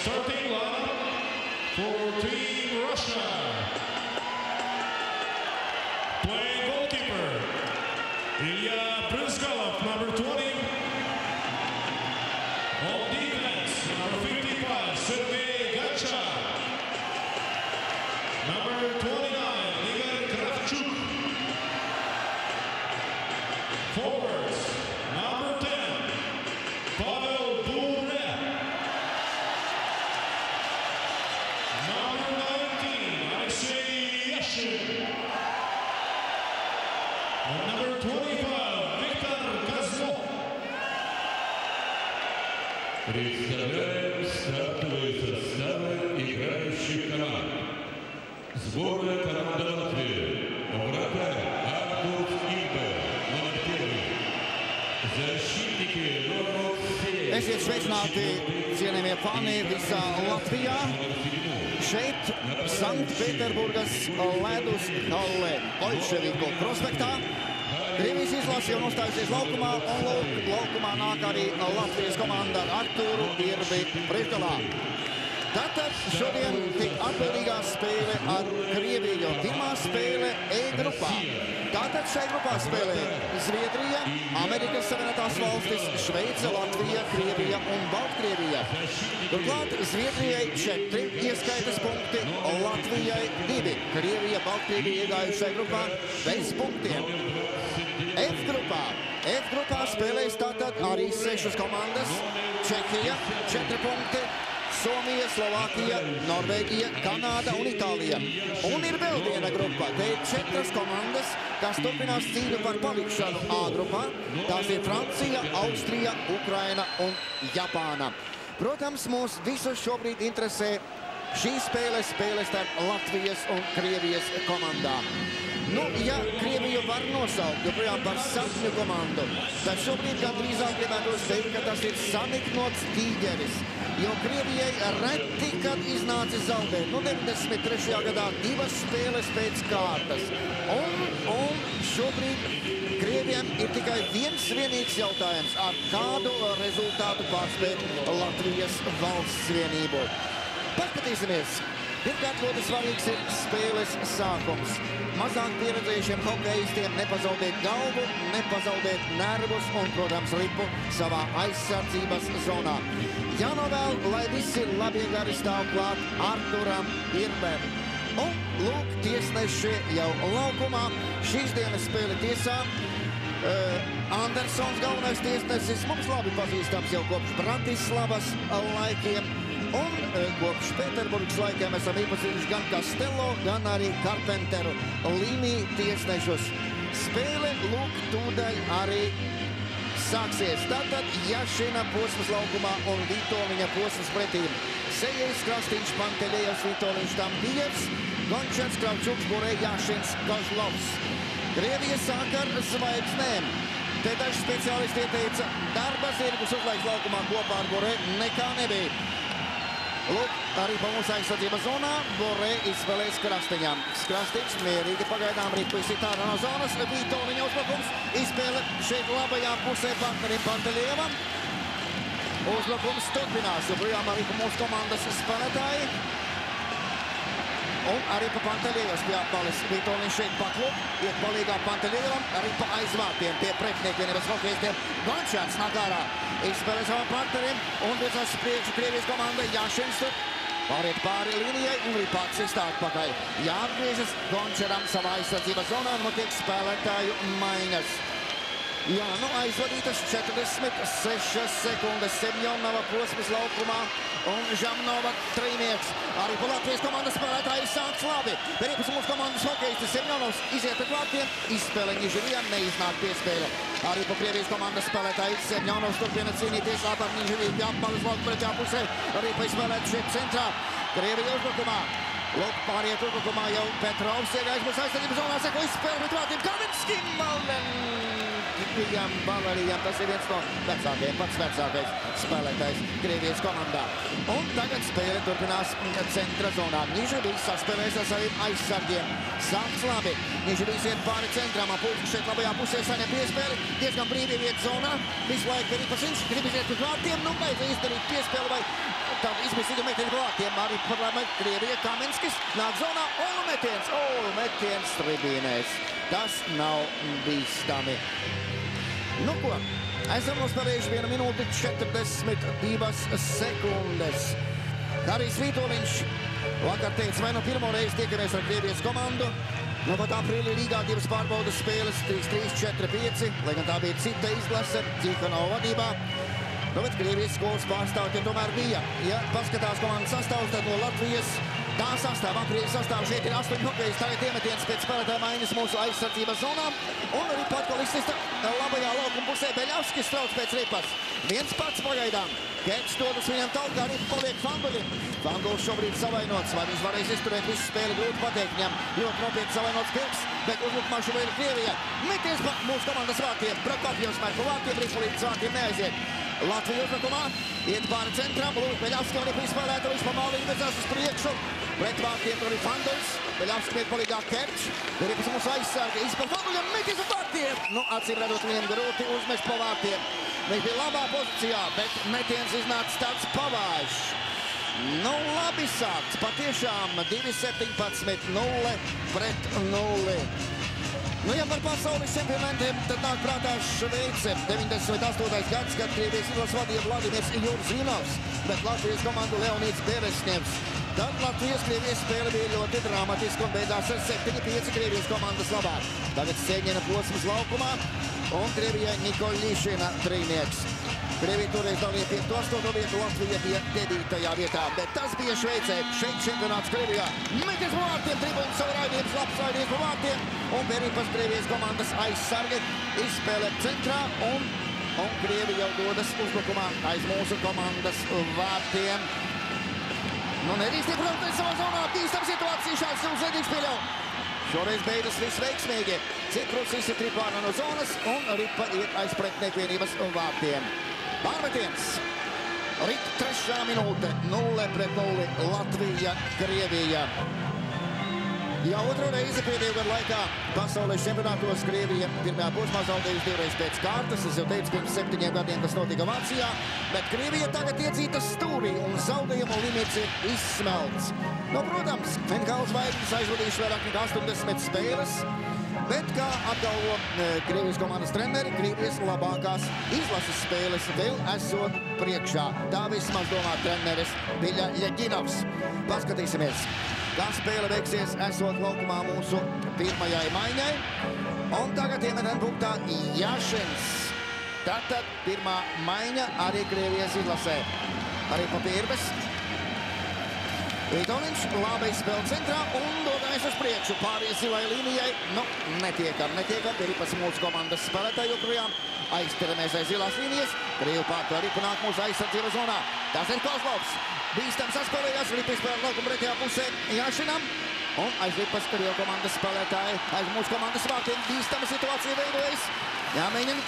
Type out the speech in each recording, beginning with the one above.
Starting lineup for Team Russia. Playing goalkeeper, Ilya Brysgalov, number 20. On defense, number 55, Sergei Gacha. Number 29, Igor Kravchuk. Forwards, number 10, Pavel Bure. Number 19, Alexei Yashin. And number 25, Viktor Kozlov. Представляем стартовые составы играющих команд. Сборная команда Латвии. Вратарь Артур Ilbe, номер 1. Защитники номер 7. Esiet sveicināti, cienījamie fani visā Latvijā. Šeit Sanktpēterburgas ledus hallē Bolševiku prospektā. Krievijas izlase jau nostājusies laukumā, un laukumā nāk arī Latvijas komanda ar Arturu Ilbi Brysgalā. Tātad šodien tik atbildīgā spēle ar Krieviju. Pirmā spēle E grupā. Tātad šai grupā spēlē Zviedrija, Amerikas Savienotās valstis, Šveice, Latvija, Krievija un Baltkrievija. Turklāt Zviedrijai 4 ieskaitas punkti, Latvijai 2. Krievija, Baltkrievija iegājuši šai grupā bez punktiem. F grupā spēlēs tātad arī 6 komandas. Čehija 4 punkti. Somija, Slovākija, Norvēģija, Kanāda un Itālija. Un ir vēl viena grupa. Te ir 4 komandas, kas turpinās cīņu par palikšanu A grupā. Tās ir Francija, Austrija, Ukraina un Japāna. Protams, mūs visus šobrīd interesē šīs spēles starp Latvijas un Krievijas komandām. Nu, ja Krieviju var nosaukt joprojām par sapņu komandu, tad šobrīd gandrīzāk gribētos teikt, ka tas ir saniknots tīģeris. Jo Krievijai reti, kad iznācis zaudēt. Nu, 93. gadā 2 spēles pēc kārtas. Un šobrīd Krievijam ir tikai viens vienīgs jautājums, ar kādu rezultātu pārspēt Latvijas valsts vienību. Paskatīsimies. Pirmkārt, ļoti svarīgs ir spēles sākums. Mazāk pieredzējušiem hokeistiem nepazaudēt galvu, nepazaudēt nervus un, protams, ripu savā aizsardzības zonā. Jānovēl, lai visi labie gari stāv klāt Arturam Ilbem. Un, lūk, tiesneši jau laukumā. Šīs dienas spēle tiesā. Andersons galvenais tiesnesis mums labi pazīstams jau kopš Bratislavas laikiem. Un kopš Pēterburgas laikiem esam iepazinuši gan Castello, gan arī Carpenteru līniju tiesnešus. Spēle, lūk, tūdaļ arī sāksies. Tātad Jašina posmas laukumā un Vitoļiņa posmas pretīm. Sejers, Krastīņš, Pantelējevs, Vitoļiņš, Tambijevs, Gončets, Kravčuks, Bure, Jašins, Kozlovs. Krievija sāk ar zvaigznēm. Te daži speciālisti ieteica darba zirgus uzlaiks laukumā kopā ar Bure. Nekā nebija. Lūk, arī pa mūsu aizsardzības zonā Bure izspēlēs Krastiņam. Krastiņš mierīgi pagaidām ripuisi tāda no zonas. Vitoļiņa uzbrukums. Izspēle šeit labajā pusē partnerim Pantelievam. Uzbrukums turpinās. Joprojām arī pa mūsu komandas spēlētāji. Un arī pa Pantelievas pie apbalis. Vitoļiņš šeit paklub. Iet palīgā Pantelievam. Arī pa aizvārtiem pie pretinieku vienības hokeistiem. Gončāts nāk ārā. Izspēlē savam partnerim un virzās priekšu Krievijas komanda Jašins tur. Pāriet pāri līnijai un arī pats izstāt pakaļ. Jāatgriežas Gončeram savā aizsardzības zonā un notiek spēlētāju maiņas. Jā, nu aizvadītas 46 sekundes. Semjonova posmas laukumā un Žamnova trīnieks. Arī pa Latvijas komandas spēlētāji sāks labi. Periepas mūsu komandas hokeistis Semjonovs iziet ar klātiem. Izspēle Nižerijam neiznāk piespēle. Arī pa Krievijas komandas spēlētāji Semjonovs turpina cīnīties ātāk Nižeriju pie apmalas valku pretējā pusē. Arī pa izspēlēt šeit centrā. Krievija uzbrukumā. Lūk, pāriet uzbrukumā jau Petrovs iegājis mūsu aizsardzības zonā. Seko izspēle pret vārtiem Kavinskim Valerijam. Tas ir viens no vecākajiem, pats vecākais spēlētājs Krievijas komandā. Un tagad spēle turpinās centra zonā. Nižerijs saspēlēs ar saviem aizsargiem. Sāks labi. Nižerijs iet pāri centram. Apulks šeit labajā pusē saņem piespēli. Diezgan brīvi iet zonā. Visu laiku ir Ipasiņš. Grib iziet uz vārtiem. Nu, beidz izdarīt piespēli vai tad izmisīgi metieni vārtiem. Arī par Krieviju Kaminskis nāk zonā. Olu metiens. Olu metiens tribīnēs. Tas nav bīstami. Nu ko, esam nospēlējuši 1 minūti 42 sekundes. Harijs Vītoliņš vakar teica, vai nu pirmo reizi tiekamies ar Krievijas komandu. Nu pat aprīlī Rīgā 2 pārbaudas spēles, 3-3, 4-5, lai gan tā bija cita izlase, Tihanova vadībā. Nu, bet Krievijas skolas pārstāvji tomēr bija. Ja paskatās komandas sastāvs, tad no Latvijas tā sastāv, aprīļa sastāv, šeit ir 8 hokejas, tagad iemetiens pēc spēlētāja maiņas mūsu aizsardzības zonām. Un arī patkolists labajā laukuma pusē Beļavskis strauc pēc ripas. Viens pats pagaidām. Kēks dodas viņam tālāk, arī paliek Fandulim. Fanduls šobrīd savainots, vai viņš varēs izturēt visu spēli, grūti pateikt. Viņam ļoti nopietni savainots Kēks, bet uzbrukumā šobrīd ir Krievija. Metiens pa mūsu komandas vārtiem. Prokopjevs mēr pa vārtiem, Rīpolītis vārtiem neaiziet. Latvija uzbrukumā iet pāri centram, Lūk, Beļavski arī spēlēta līdz pa māliņu, vecās uz priekšu. Pret vārtiem tur ir Fanduls, Beļavski iet palīgā Kerčs. Ripas mūsu aizsargi, izpar Fanduļam, metiens pa vārtiem. Nu, acīm redzot, viņiem grūti uzmest pa vārtiem. Viņš bija labā pozīcijā, bet metiens iznāca tāds pavājš. Nu, labi sākts, patiešām 2-17, 0-0. Nu, ja par pasaules čempionantiem, tad nāk prātā Šveice. 98. gads, kad Krievijas izlases vadīja Vladimirs Jurzinovs, bet Latvijas komandu Leonīds Beresņevs. Tad Latvijas-Krievijas spēle bija ļoti dramatiska un beidzās ar 7-5 Krievijas komandas labā. Tagad Sēņina posms laukumā un Krievijai Nikoļīšina trīnieks. Krievija toreiz dalīja 5-8 vietu, Latvija bija 9. vietā, bet tas bija Šveicē. Šeit čempionāts Krievijā. Metiens pa vārtiem, tribunas savu raidījums, labs raidījums pa vārtiem. Un Peripas Krievijas komandas aizsargi izspēlē centrā un Krievija jau dodas uzbrukumā aiz mūsu komandas vārtiem. Nu, nerīstie protams savā zonā, bīstam situācija, šāds uzvedīgs pieļauj. Šoreiz beigas viss veiksmīgi. Ciprus visi tripārna no zonas un Ripa iet aiz pretnieku vienības vārtiem. Pārmetiens. Rit 3. minūte, 0-0 Latvija, Krievija. Jau otro reizi pēdējo gadu laikā pasaules čempionātos Krievija pirmajā posmā zaudējusi 2 reizes pēc kārtas. Es jau teicu, pirms 7 gadiem tas notika Vācijā, bet Krievija tagad iedzīta stūrī un zaudējumu limits ir izsmelts. Nu, protams, NHL zvaigznes aizvadījuši vairāk nekā 80 spēles, bet, kā apgalvo Krievijas komandas treneri, Krievijas labākās izlases spēles vēl esot priekšā. Tā vismaz domā treneris Biļa Ļeģinovs. Paskatīsimies, kā spēle veiksies esot laukumā mūsu pirmajai maiņai. Un tagad iemetam punktā Jašins. Tātad pirmā maiņa arī Krievijas izlasē. Arī pa Pirbes. Vītoliņš labi spēle centrā un dodājas uz priekšu pārējai zilai līnijai. Nu, netiekam. Ripas mūsu komandas spēlētāji joprojām aizteramies aiz zilās līnijas. Krievu pārto arī panāk mūsu aizsardzības zonā. Tas ir Kozlovs. Bīstam saspēlējās, Ripa spēlē laukuma pretējā pusē Jašinam. Un aiz Ripas Krievu komandas spēlētāji aiz mūsu komandas vārtiem bīstama situācija veidojas. Jāmēģina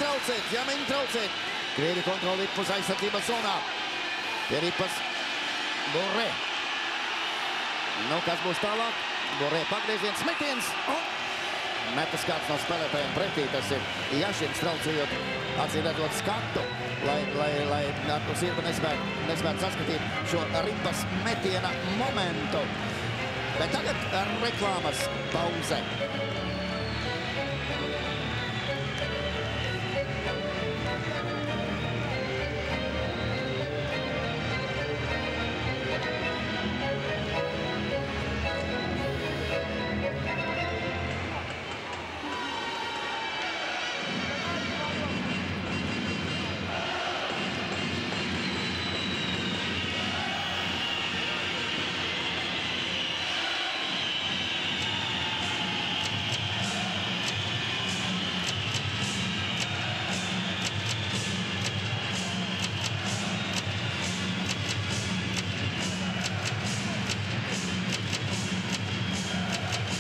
traucēt. Krievi kontrol Ripas aizsardzības zonā. Pie Ripas Borē. Nu, kas būs tālāk? Borē pagrieziens, metiens un metas kāds no spēlētājiem pretī. Tas ir Jašins traucējot, acīm redzot skatu, lai Arturs Irba nespētu saskatīt šo Ripas metiena momentu. Bet tagad reklāmas pauze.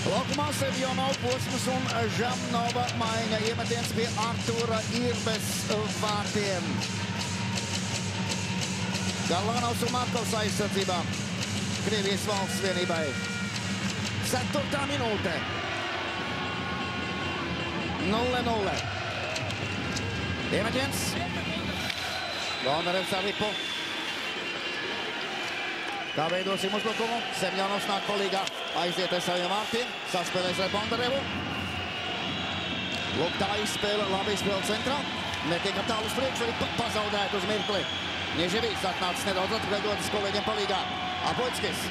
Laukumā Sevjonov posms un Žamnova maiņa iemetiens pie Artura Irbes vārtiem. Galanovs un Markovs aizsardzībā Krievijas valsts vienībai. 4. minūte. 0-0. Iemetiens. Bondarevs ar Ripu. Kā veidosim uzbrukumu? Semjonovs nāk palīgā, aiziet ar saviem vārtiem, saspēlēs ar Bondarevu. Lūk, tā izspēle, labi izspēle centrā. Netiek tālu uz priekšu, arī pazaudēt uz mirkli. Nieževijs atnācis nedaudz atpakaļ dodas kolēģiem palīgā. Apoļskis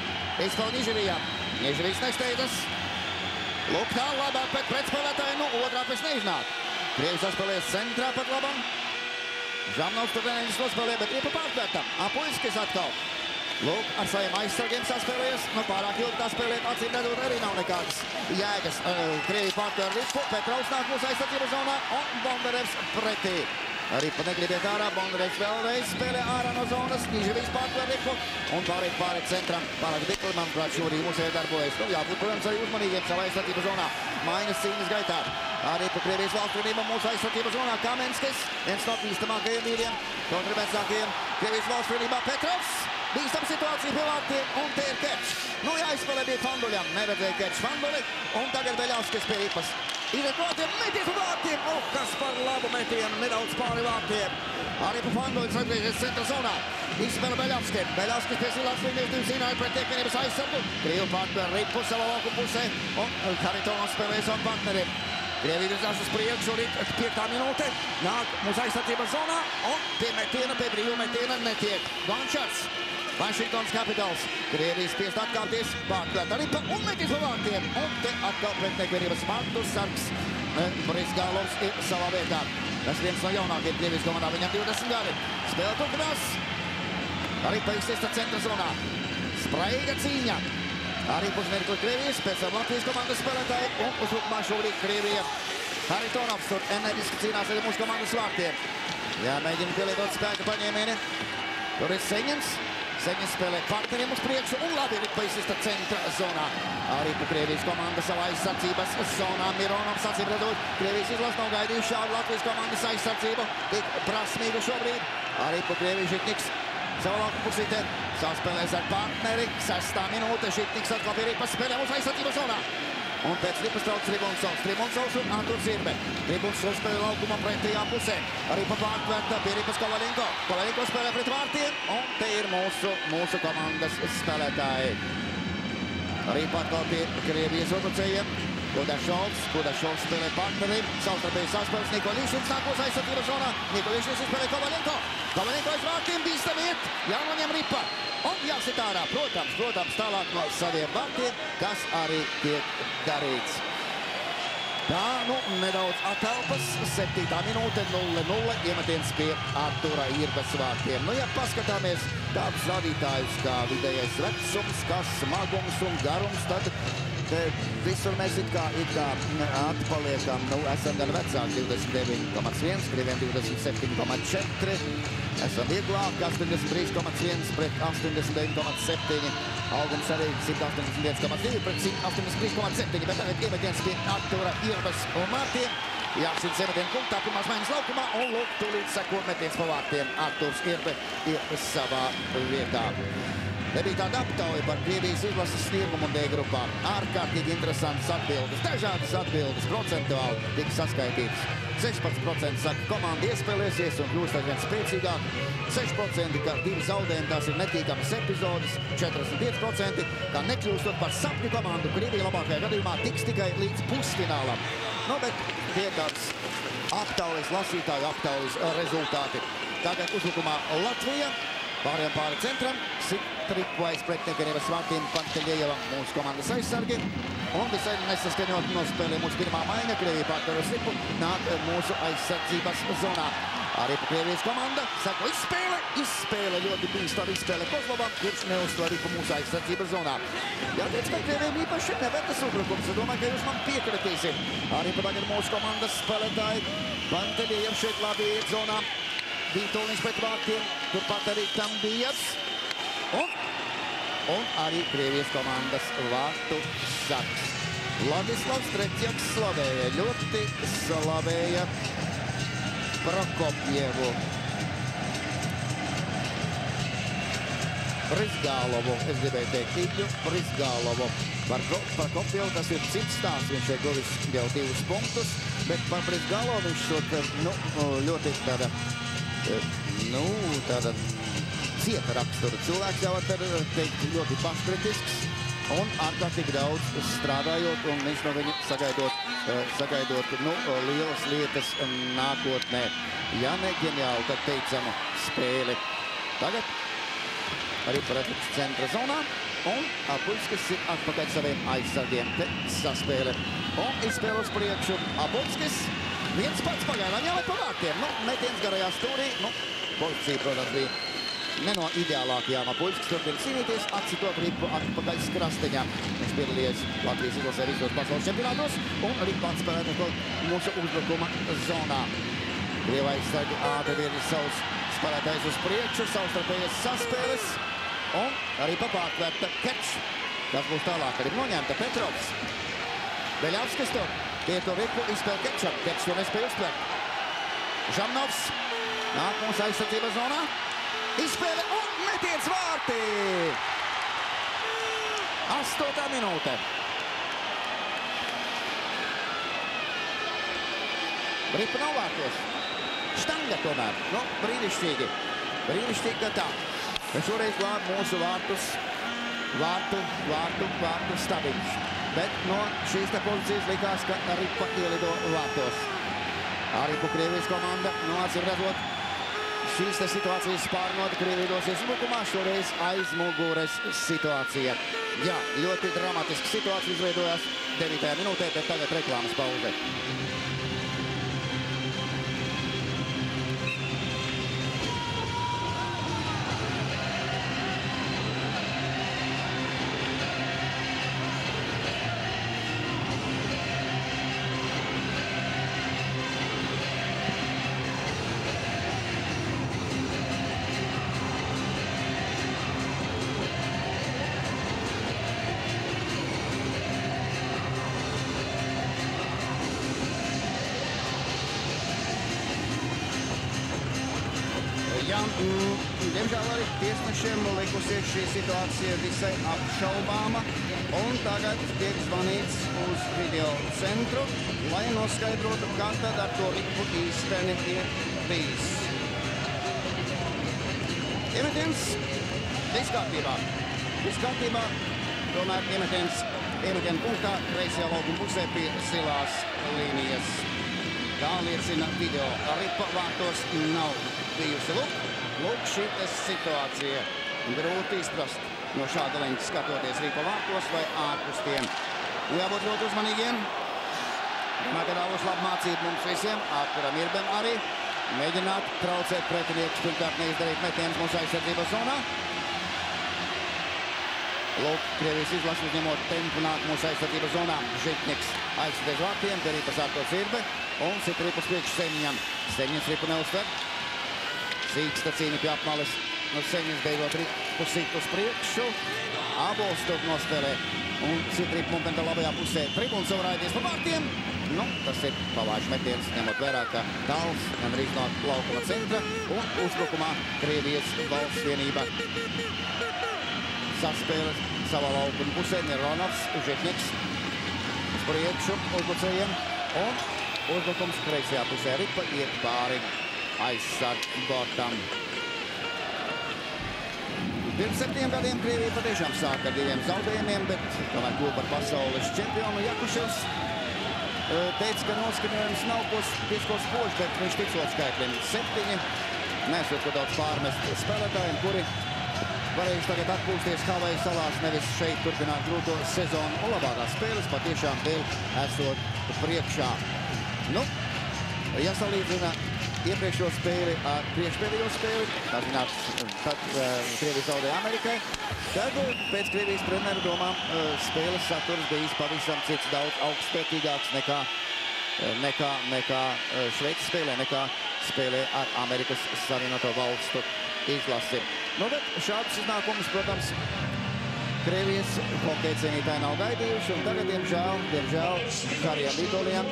izspēle Nieževijam. Nieževijs nesteidzas. Lūk, tā labāk pēc pretspēlētāju, nu otrā pēc neiznāk. Krievis saspēlēs centrā pat labam. Žamnovs tur neneņas nospēlē, bet ir pa pārtvērtam. Apoļskis atkal. Lūk, ar saviem aizsargiem saspēlējies. Nu, pārāk ilgi tā spēlēt, acīm redzot, arī nav nekādas jēgas. Krievi pārtver Ripu, Petrovs nāk mūsu aizsardzību zonā un Bondarevs pretī. Ripa negrib iet ārā, Bondarevs vēlreiz spēlē ārā no zonas, Nieževijs pārtver Ripu un pāri centram. Pārāk dikli, manuprāt, šorīt mūsu darbojas. Nu, jābūt, protams, arī uzmanīgiem savā aizsardzību zonā. Maiņas cīņas gaitā. Arī pa Krievijas valstsvienību mūsu aizsardzību zonā Kamenskis, viens no bīstamākajiem vīriem, kontrabēcākajiem Krievijas valstsvienībā Petrovs. Bīstam situācija pie vārtiem, un te ir Kečs. Nu, jāizspēlē bija Fanduļam, neredzēja Kečs Fanduli, un tagad Beļavskis pie Ripas. Ir ar vārtiem, meties pa vārtiem, kas par labu metienu, nedaudz pāri vārtiem. Arī pa Fanduļs atgriežies centra zonā. Izspēle Beļavskim. Beļavskis pie silās līnijas divi zināja pret tiekvienības aizsargu. Krievi pārtver Ripu savā lauku pusē, un Haritovs spēlē savu partneri. Krievi virzās uz priekšu, un 5. minūte nāk mūsu aizsardzības zonā, un pie metiena, pie brīvu metiena netiek. Vančars. Vašingtons Capitals. Krievijas spiest atkāpties, pārtvērt Ripa un metīs pa vārtiem. Un te atkal pret nekvienības Martus Sargs. Brisgālovs ir savā vietā. Tas viens no jaunākiem Krievijas komandā, viņam 20 gadi. Spēle turpinās. Ripa izsiesta centra zonā. Spraiga cīņa. Arī pusmirkli Krievijas, pēc tam Latvijas komandas spēlētāji un uzbrukumā šobrīd Krievija. Haritonovs tur energiski cīnās arī mūsu komandas vārtiem. Jāmēģina pielietot spēka paņēmieni. Tur ir Seņins. Seņins spēlē partneriem uz priekšu un labi ir paizsista centra zonā. Arī pa Krievijas komanda savā aizsardzības zonā. Mironovs acīm redzot, Krievijas izlas nav gaidījuši šādu Latvijas komandas aizsardzību. Tik prasmīgu šobrīd. Arī pa Krievijas Žitniks savā lauku pusītē saspēlēs ar partneri. 6. minūte Žitniks atkal pie Ripas spēlē mūsu aizsardzības zonā. Un pēc Ripas trauc Tribunsovs. Tribunsovs un Anturs Zirbe. Tribunsovs spēlē laukumā pretējā pusē. Ripa pārtvērta pie Ripas Kovaļenko. Kovaļenko spēlē pret vārtiem. Un te ir mūsu komandas spēlētāji. Ripa atkal pie Krievijas uzbrucējiem. Kudašovs spēlē partneri. Savstarpēji saspēles Nikolišins nāk mūsu aizsardzības zonā. Nikolišins spēlē Kovaļenko. Kovaļenko aiz vārtiem bīstam iet. Jānoņem Ripa. Un jāsit ārā, protams, tālāk no saviem vārtiem, kas arī tiek darīts. Tā, nu, nedaudz atelpas, 7. minūte, 0-0, iemetiens pie Artura Irbes vārtiem. Nu, ja paskatāmies tādus rādītājus kā vidējais vecums, kā smagums un garums, tad visur mēs it kā atpaliekam, nu, esam gan vecāki 29,1, Krieviem 27,4. Esam vieglāk, 83,1 pret 89,7. Augums arī 181,2 pret 183,7. Bet tagad iemetiens pie Artura Irbes un vārtiem. Jāšķiet zemetienu punktā, pirmās maiņas laukumā. Un lūk, tūlīt seko metiens pa vārtiem. Arturs Irbe ir savā vietā. Nebija tāda aptauja par Krievijas izlases sniegumu D grupā. Ārkārtīgi interesantas atbildes, dažādas atbildes, procentuāli tika saskaitītas. 16% saka, komanda iespēlēsies un kļūst aizvien spēcīgāk. 6% ka 2 zaudējumi, tās ir netīkamas epizodes. 45% ka nekļūstot par sapņu komandu, Krievija labākajā gadījumā tiks tikai līdz pusfinālam. Nu, bet tie tāds aptaujas, lasītāju aptaujas rezultāti. Tagad uzbrukumā Latvija. Pārējām pāri centram. Tripu aiz pretniekiem vārtiem Panteļievam mūsu komandas aizsargi. Un visai nesaskaņot nospēlē mūsu pirmā maiņa. Krievija pārtver Ripu nāk mūsu aizsardzības zonā. Arī pa Krievijas komanda saka izspēle ļoti bīstama izspēle Kozlovam, kurš neuztver Ripu mūsu aizsardzības zonā. Jāteic, ka Krievijam īpaši nevetas uzbrukums. Es domāju, ka jūs man piekritīsiet. Arī pa tagad mūsu komandas spēlētāji Panteļievam šeit labi iet zonā. Vītolnis pret vārtiem, turpat arī Tambijevs. Un arī Krievijas komandas vārtu sargs. Vladislavs Tretjaks slavēja, ļoti slavēja Prokopjevu. Brisgālovu, es gribēju teikt Iļu Brisgālovu. Par Prokopjevu tas ir cits stāsts, viņš ir guvis jau 2 punktus, bet par Brisgālovu viņš ļoti tāda cieta rakstura cilvēks, jau var teikt ļoti paškritisks un ārkārtīgi daudz strādājot un viņš no viņa sagaidot lielas lietas nākotnē. Ja ne ģeniāli, tad teicamu spēli. Tagad arī pretrups centra zonā un Apuļskis ir atpakaļ saviem aizsargiem. Te saspēle un izspēle uz priekšu. Apuļskis viens pats pagaidām jāmet pa vārtiem. Metiens garajā stūrī. Pozīcija, protams, bija ne no ideālākajām. Apuļskis turpina cīnīties, atsitot ripu atpakaļ skrasteņā. Viņš piedalījies Latvijas izlasē visos pasaules čempionātos un arī pats spēlē mūsu uzbrukuma zonā. Krievu aizsargi ātri virza savus spēlētājus uz priekšu, savstarpējas saspēles un arī papārtvērta Kečs. Tas būs tālāk, arī noņemta Petrovs. Beļavskis tur pieto ripu izspēl Kečam. Kečs to nespēja uztvert. Žamnovs nāk mūsu aizsardzības zonā. Izspēle un metiens vārtī! 8. minūte. Ripa nav vārtos. Štanga tomēr. Brīnišķīgi. Brīnišķīgi, ka tā. Šoreiz glāb mūsu vārtus. Vārtu stabiņš. Bet no šīs te pozīcijas likās, ka Ripa ielido vārtos. Arī Krievijas komanda, acīm redzot, šīs te situācijas pārnota Krievija dosies uzbrukumā, šoreiz aiz muguras situācija. Jā, ļoti dramatiska situācija izveidojās 9. minūtē, bet tagad reklāmas pauze. Diemžēl arī tiesnešiem likusies šī situācija visai apšaubāma, un tagad tiek zvanīts uz video centru, lai noskaidrotu, kā tad ar to ripu īsteni ir bijis. Iemetiens viss kārtībā, tomēr iemetiena punktā kreisajā laukuma pusē pie zilās līnijas. Kā liecina video, ripa vārtos nav bijusi. Lūk, šī situācija grūti izprast no šāda leņķa skatoties ripa vārtos vai ārpus tiem. Jābūt ļoti uzmanīgiem. Magadāvos labu mācību mums visiem, Arturam Irbem arī. Mēģināt traucēt pretiniekus, pirmkārt neizdarīt metienus mūsu aizsardzības zonā. Lūk, Krievijas izlases uzņemot tempu nāk mūsu aizsardzības zonā. Žitņiks aizsardzies vārtiem, te ripas ārtos Irbe un sit ripas priekš Seņņam. Seņņins ripu neuztver. Sīksta cīņa pie apmales. Seņņins beigot ripu sit uz priekšu. Abols tur nospēlē un sit ripu momentā labajā pusē. Tribuns savu raidies pa vārtiem. Tas ir pavājuši metiens, ņemot vērā, ka tāls gandrīz no laukuma centra un uzbrukumā Krievijas valsts vienība. Saspēle savā laukuma pusē. Mironovs, Žitņiks uz priekšu uzbrucējiem un uzbrukums kreisajā pusē. Ripa iet pāri aizsarg bortam. Pirms 7 gadiem Krievija patiešām sāka ar 2 zaudējumiem, bet tomēr kļuva par pasaules čempionu. Jakuševs teica, ka noskaņojums nav diezko spožs, bet viņš ticot skaitļiem 7. Nesot ko daudz pārmest spēlētājiem, kuri varējuši tagad atpūsties Havaju salās, nevis šeit turpināt grūto sezonu. Un labākās spēles patiešām vēl esot priekšā. Ja salīdzina iepriekšo spēli ar priekšpēdējo spēli, tad Krievija zaudēja Amerikai, tad pēc Krievijas treneru domām spēles saturs bijis pavisam cits, daudz augstspētīgāks nekā Šveices spēlē, nekā spēlē ar Amerikas Savienoto Valstu izlasi. Bet šādus iznākumus, protams, Krievijas hokeja cienītāji nav gaidījuši, un tagad, diemžēl, Harijam Vitolijam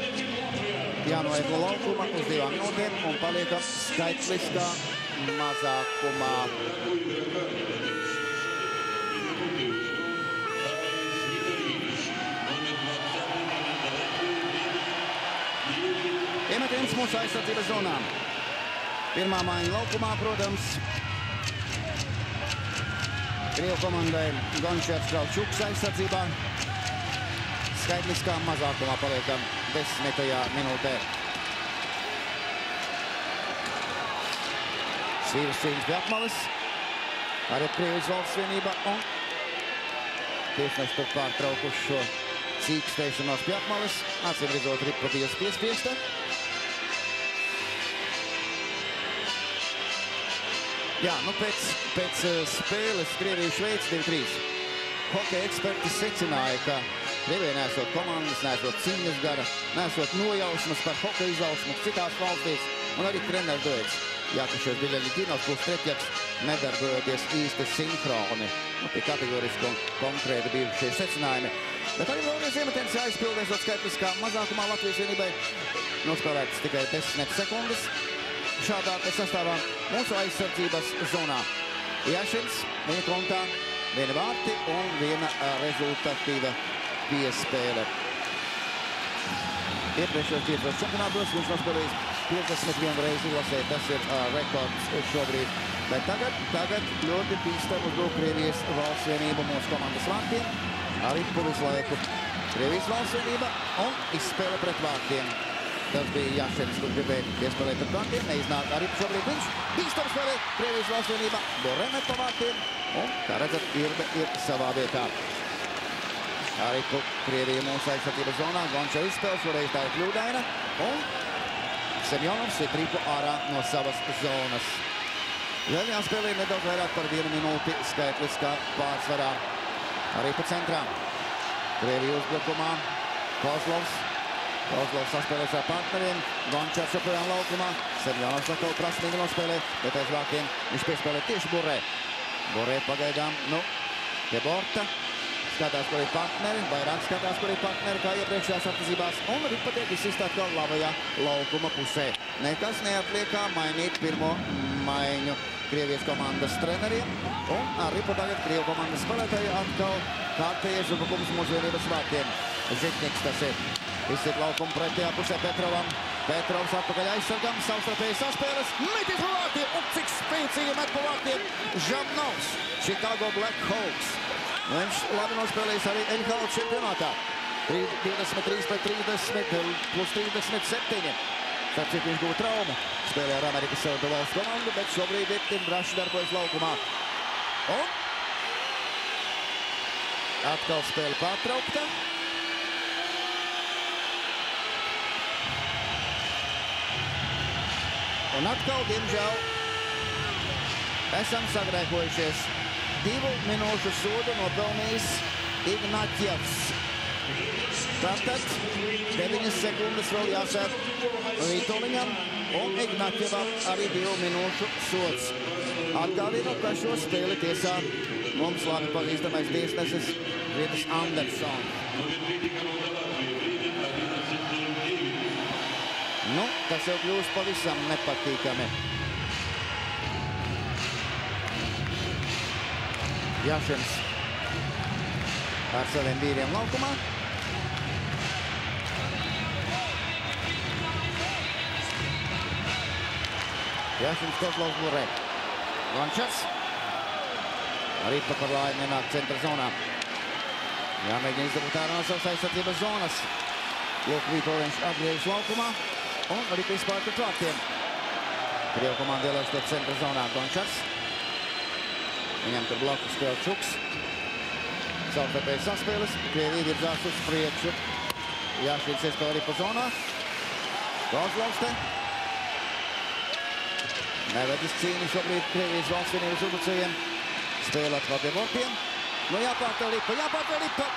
jānoiet no laukuma uz 2 minūtēm un paliekam skaitliskā mazākumā. Iemetiens mūsu aizsardzības zonā. Pirmā maiņa laukumā, protams. Krievu komandai Gončars Kravčuks aizsardzībā. Skaitliskā mazākumā paliekam 10. minūtē. Svīras cīņas pie apmalis. Arī Krievijas valsts vienība un tiesneši tur pārtraukuši šo cīkstēšanos pie apmalis. Acīm redzot, ripa bija piespiesta. Jā, nu pēc spēles Krievija-Šveice 2-3. Hokeja eksperti secināja, ka Krievijai nesot komandas, nesot cīņas gara, nesot nojausmas par hokeja izaugsmu citās valstīs, un arī treneru duets. Jākašos Biļaļiģinovs plus Tretjaks nedarbojoties īsti sinhroni. Nu, tik kategoriski un konkrēti bija šie secinājumi. Bet arī vēlreiz iemetens jāizpildiesot skaitliskā mazākumā Latvijas vienībai. Nospēlētas tikai 10 sekundes. Šādā sastāvā mūsu aizsardzības zonā. Jašins, viņa kontā, viena vārti un viena rezultatīva piespēle. Iepriekšējos 5 čempionātos viņš nospēlējis 51 reizi izlasē. Tas ir rekords šobrīd. Bet tagad ļoti bīstam uzbruk Krievijas valsts vienība mūsu komandas vārtiem. Arī visu laiku Krievijas valsts vienība un izspēle pret vārtiem. Tas bija Jašins, kurš gribēja piespēlēt pret vārtiem. Neiznāk arī šobrīd viņš. Bīstam spēlē Krievijas valsts vienība. Boremet pa vārtiem. Un, kā redzat, Irbe ir savā vietā. Arī Krievija mūsu aizsardzības zonā. Gonča izspēles, šoreiz tā ir kļūdaina. Un Semjonovs ir tripu ārā no savas zonas. Vēl jāspēlē nedaudz vairāk par 1 minūti skaitliskā pārsvarā. Arī pa centrā. Krievija uzbrukumā. Kozlovs. Kozlovs saspēlēs ar partneriem. Gončars joprojām laukumā. Semjonovs atkal prasmīgi nospēlē, bet aiz vārtiem viņš piespēlē tieši Burē. Burē pagaidām, pie borta. Skatās, kur ir partneri, vairāk skatās, kur ir partneri, kā iepriekšējās aptizībās. Un ripa tiek izsist atkal labajā laukuma pusē. Nekas neatliek kā mainīt pirmo maiņu Krievijas komandas treneriem. Un ar ripu tagad Krievu komandas spēlētāji atkal kārtējies uzbrukums mūsu vienības vārtiem. Žitniks tas ir. Izsit laukumu pretējā pusē Petrovam. Petrovs atpakaļ aizsargam, savstarpēji saspēles. Metis pa vārtiem, un cik spēcīgi met pa vārtiem Žamnovs, Chicago Blackhawks. Viņš labi nospēlējis arī NHL čempionātā. 23 pret 30 plus 37. Starp citu viņš guva traumu. Spēlē ar Amerikas Savienoto Valstu komandu, bet šobrīd ir braši darbojas laukumā. Un atkal spēle pārtraukta. Un atkal, diemžēl, esam sagrēkojušies. 2 minūšu sodu nopelnījis Ignatjevs. Tātad 9 sekundes vēl jāsēt Vitoļiņam un Ignatjevam arī 2 minūšu sods. Atgādinu, ka šo spēli tiesā mums labi pazīstamais tiesnesis Vidas Andersons. Tas jau kļūst pavisam nepatīkami. Jašins ar saviem vīriem laukumā. Jašins Kozlovs Burē. Gončars. Arī pa par laimi ienāk centra zonā. Jāmēģina izdabūt ārā no savas aizsardzības zonas. Lūk, Vitoļiņš atgriežas laukumā. Un arī vispār pret vārtiem. Krievu komanda ielaiž to centra zonā Gončars. Viņam tur blakus Kravčuks. Savstarpēji saspēles. Krievija virzās uz priekšu. Jašins iespēlē arī pa zonā. Kozlovs te. Nevedis cīņu šobrīd Krievijas valsts vienības uzbrucējiem. Spēle atkal pie bortiem. Jāpārtel ripa.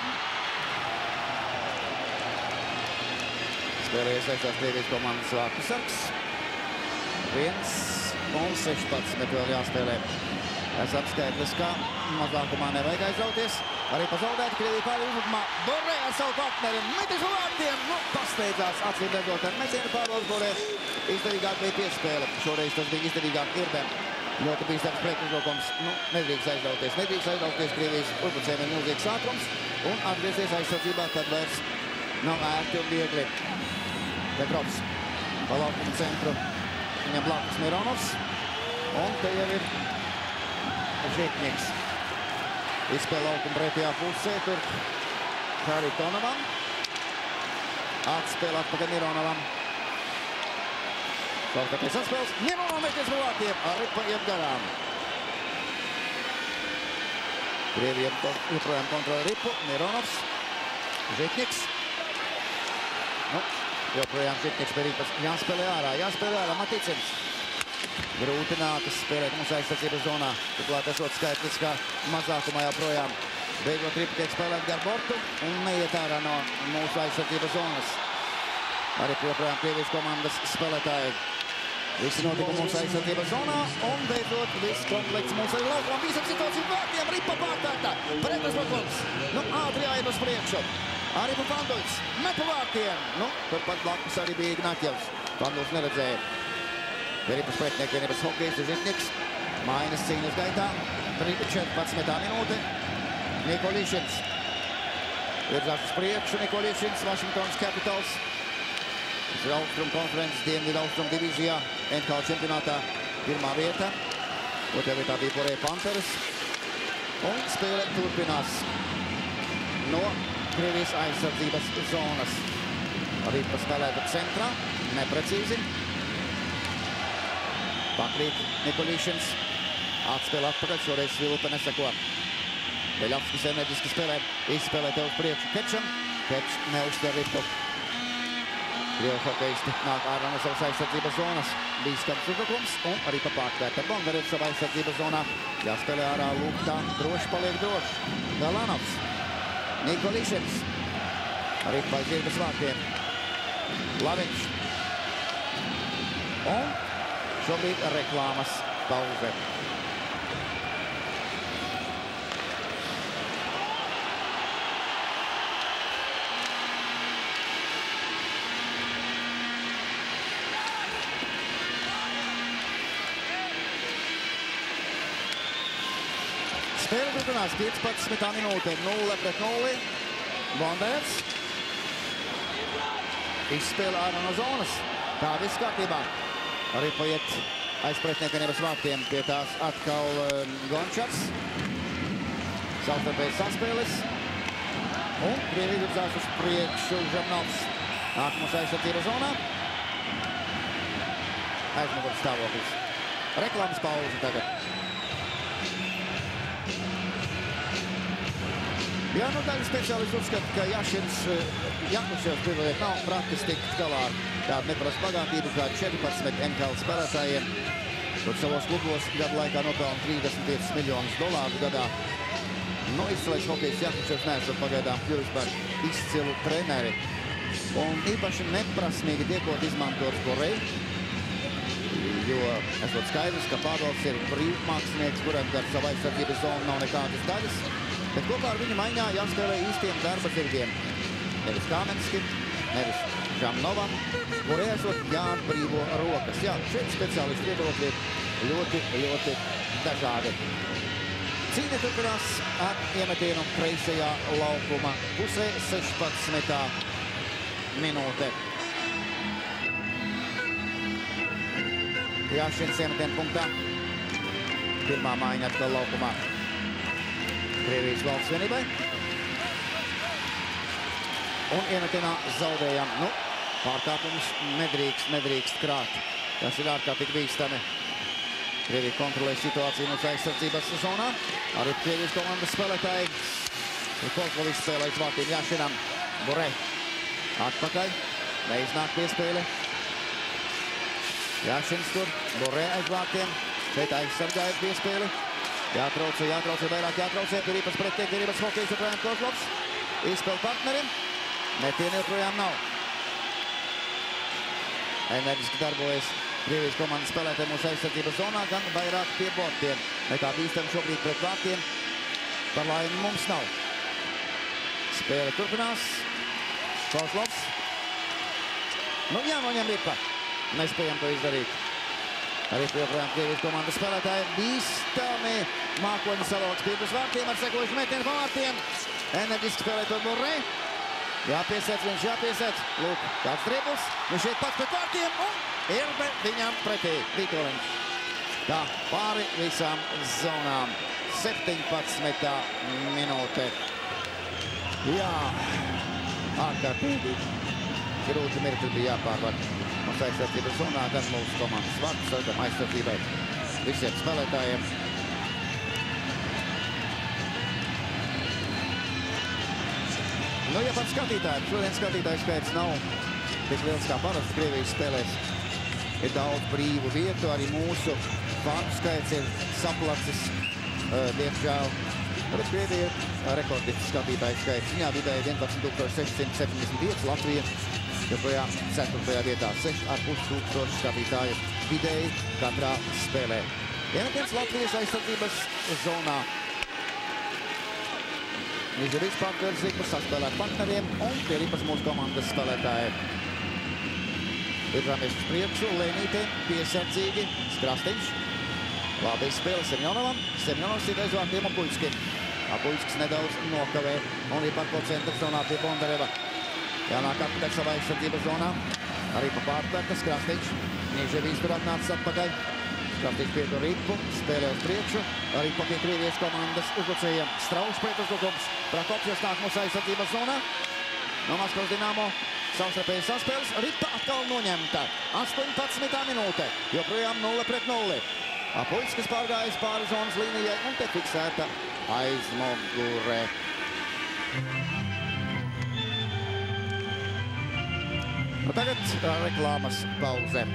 Spēlē iesaistās Krievijas komandas vārtu sargs. 1:16 vēl jāspēlē. Esam skaitliskā mazākumā nevajag aizrauties. Arī pa zaudētu Krievija pāri uzbrukumā. Borē ar savu partneri. Metis pa vārtiem. Pasteidzās acīm redzot ar metienu pārbaudas Borē. Izdevīgāk bija piespēle. Šoreiz tas bija izdevīgāk Irbem. Ļoti bīstams pretuzbrukums. Nedrīkst aizrauties. Krievijas uzbrucējiem ir milzīgs ātrums. Un atgriezties aizsardzībā, tad vairs nav ērti un viegli. Petrovs pa laukumu centru. Viņam blakus Mironovs. Un te jau ir Žitniks. Izspēle laukuma pretējā pusē, tur Haritonovam. Atspēle atpakaļ Mironovam. Savstarpējais atspēles. Mironovam meties pa vārtiem, Aripa iet garām. Krievija joprojām kontrolē Ripu, Mironovs, Žitņiks. Nu, joprojām Žitņiks pie Ripas. Jāspēlē ārā, Maticins. Grūti nākas spēlēt mūsu aizsardzības zonā. Turklāt esot skaitliskā mazākumā joprojām. Beigot Ripa tiek spēlēt gar bortu un neiet ārā no mūsu aizsardzības zonas. Arī joprojām Krievijas komandas spēlētāji. Visi notika mūsu aizsardzības zonā un beidzot viss komplekts mūsu arī laukumā. Bīsam situāciju vārtiem, Ripa pārkārtā. Pretuzbrukums. Nu, ātri jāiet uz priekšu. Arī pa Vanduļs. Met pa vārtiem. Nu, turpat blakus arī bija Ignaķevs. Vanduļs neredzēja. Ripas pretinieks vienības hokejs Žitņiks. Mainas cīņas gaitā. 14. minūte. Nikolišins. Virzās uz priekšu Nikolišins, Washingtons Capitals. Tas ir Austrum konferences Dienvidu Austrum divīzijā. NHL čempionātā pirmā vieta. Otrajā vietā bija Borē Panteras. Un spēle turpinās no Krievijas aizsardzības zonas. Ripa spēlēta centrā. Neprecīzi. Pakrīt Nikolišins. Atspēle atpakaļ, šoreiz Svilupa neseko. Beļavskis enerģiski spēlē. Izspēlē tev uz priekšu Kečam. Kečs neuztver Ripu. Krievu hokejisti nāk ārā no savas aizsardzības zonas. Bīstams uzbrukums un Ripa pārtvērta. Bondarevs savā aizsardzības zonā. Jāspēlē ārā Lūktā. Droši paliek droši. Galanovs. Nikolišins. Ripa aiz zirgas vārtiem. Laviņš. Un šobrīd reklāmas pauze. Spēle turpinās 15. minūte, 0-0. Bondarevs. Izspēle ārā no zonas. Tā viss kārtībā. Arī paiet aiz pretinieka vienības vārtiem. Pie tās atkal Gončars. Savstarpējas saspēles. Un Krievija virzās uz priekšu Žarnovs. Nāk mūsu aizsardzības zonā. Aizmugurs stāvoklis. Reklāmas pauze tagad. Jā, nu daļa speciālisti uzskata, ka Jašins Jakuševs privilēt nav praktiski tikt galā ar tādu neprastu bagātību kā 14 NHL spēlētājiem. Tur savos klubos gadu laikā nopelna $35 miljonus gadā. Nu, izcilais hokejs Jakuševs neesot pagaidām kļuvis par izcilu treneri. Un īpaši neprasmīgi tiekot izmantots Borei, jo esot skaidrs, ka Pāvels ir brīvmākslinieks, kuram gar savu aizsardzības zonu nav nekādas daļas. Bet kopā ar viņu maiņā jāspēlē īstiem darba zirgiem. Nevis Kāmenskim, nevis Žamnovam, kur esot jāatbrīvo rokas. Jā, šeit speciālisti viedokļi ir ļoti dažādi. Cīņa turpinās ar iemetienu kreisajā laukuma pusē 16. minūte. Jašins iemetienu punktā. Pirmā maiņa atkal laukumā. Krievijas valsts vienībai. Un iemetienā zaudējām. Nu, pārkāpumus nedrīkst krāt. Tas ir ārkārtīgi bīstami. Krievija kontrolē situāciju mūsu aizsardzības zonā. Arī Krievijas komandas spēlētāji. Kolkovičs spēlē uz vārtiem Jašinam. Borē. Atpakaļ. Neiznāk piespēle. Jašins tur. Borē aiz vārtiem. Šeit aizsargājas piespēle. Jātraucē, vairāk jātraucē. Pie Ripas pretinieka vienības hokejs joprojām Kozlovs. Izspēle partnerim. Metieni joprojām nav. Enerģiski darbojas Krievijas komandas spēlētāji mūsu aizsardzības zonā, gan vairāk pie bortiem. Nekā bīstam šobrīd pret vārtiem. Par laimi mums nav. Spēle turpinās. Kozlovs. Nu, jānoņem Ripa. Nespējam to izdarīt. Arī joprojām Krievijas komandas spēlētāji bīstami mākoņi salauks pie uz vārtiem ar sekojušu metienu pa vārtiem. Enerģiski spēlē to Borē. Jāpiesēc, viņš jāpiesēc. Lūk, tāds dribls. Viņš šeit pats pret vārtiem un Irbe viņam pretī. Vitoļiņš. Tā, pāri visām zonām. 17. minūte. Jā, ārkārtīgi grūti mirkli bija jāpārvar. Mums aizsardzības zonā gan mūsu komandas vārds, gan aizsardzībai visiem spēlētājiem. Nu, ja pat skatītāji, šodien skatītāju skaits nav tik liels kā parasti Krievijas spēlēs. Ir daudz brīvu vietu, arī mūsu vārdu skaits ir saplacis, diemžēl. Bet Krievija ir rekordists skatītāju skaits. Viņā vidēji 11,675, Latvija joprojām 4. vietā 6,5 skatītāju vidēji katrā spēlē. Iemetiens Latvijas aizsardzības zonā. Izdarīs partneris Ripas saspēlēt partneriem un pie Ripas mūsu komandas spēlētājiem. Virzamies uz priekšu, Lēnīte, piesardzīgi, Skrastiņš. Labi spēle Semjonovam. Semjonovs ir aiz vārtiem Apuļskim. Apuļskis nedaudz nokavē un ir par ko centra zonā pie Bondareva. Jānāk atpakaļ savā aizsardzības zonā. Arī pa pārtvērta Skrastiņš. Nīževīs tur atnācis atpakaļ. Skrastiņš piedo Ripu, spēlē uz priekšu. Ripa pie Krievijas komandas uzbrucējiem. Strauš pretuzbrukums. Prakopjevs nāk mūsu aizsardzības zonā. No Maskavas Dinamo savstarpējas saspēles. Ripa atkal noņemta. 18. minūte. Joprojām 0-0. Apuļskis pārgājis pāri zonas līnijai un te fiksēta aizmugure. Tagad reklāmas pauze.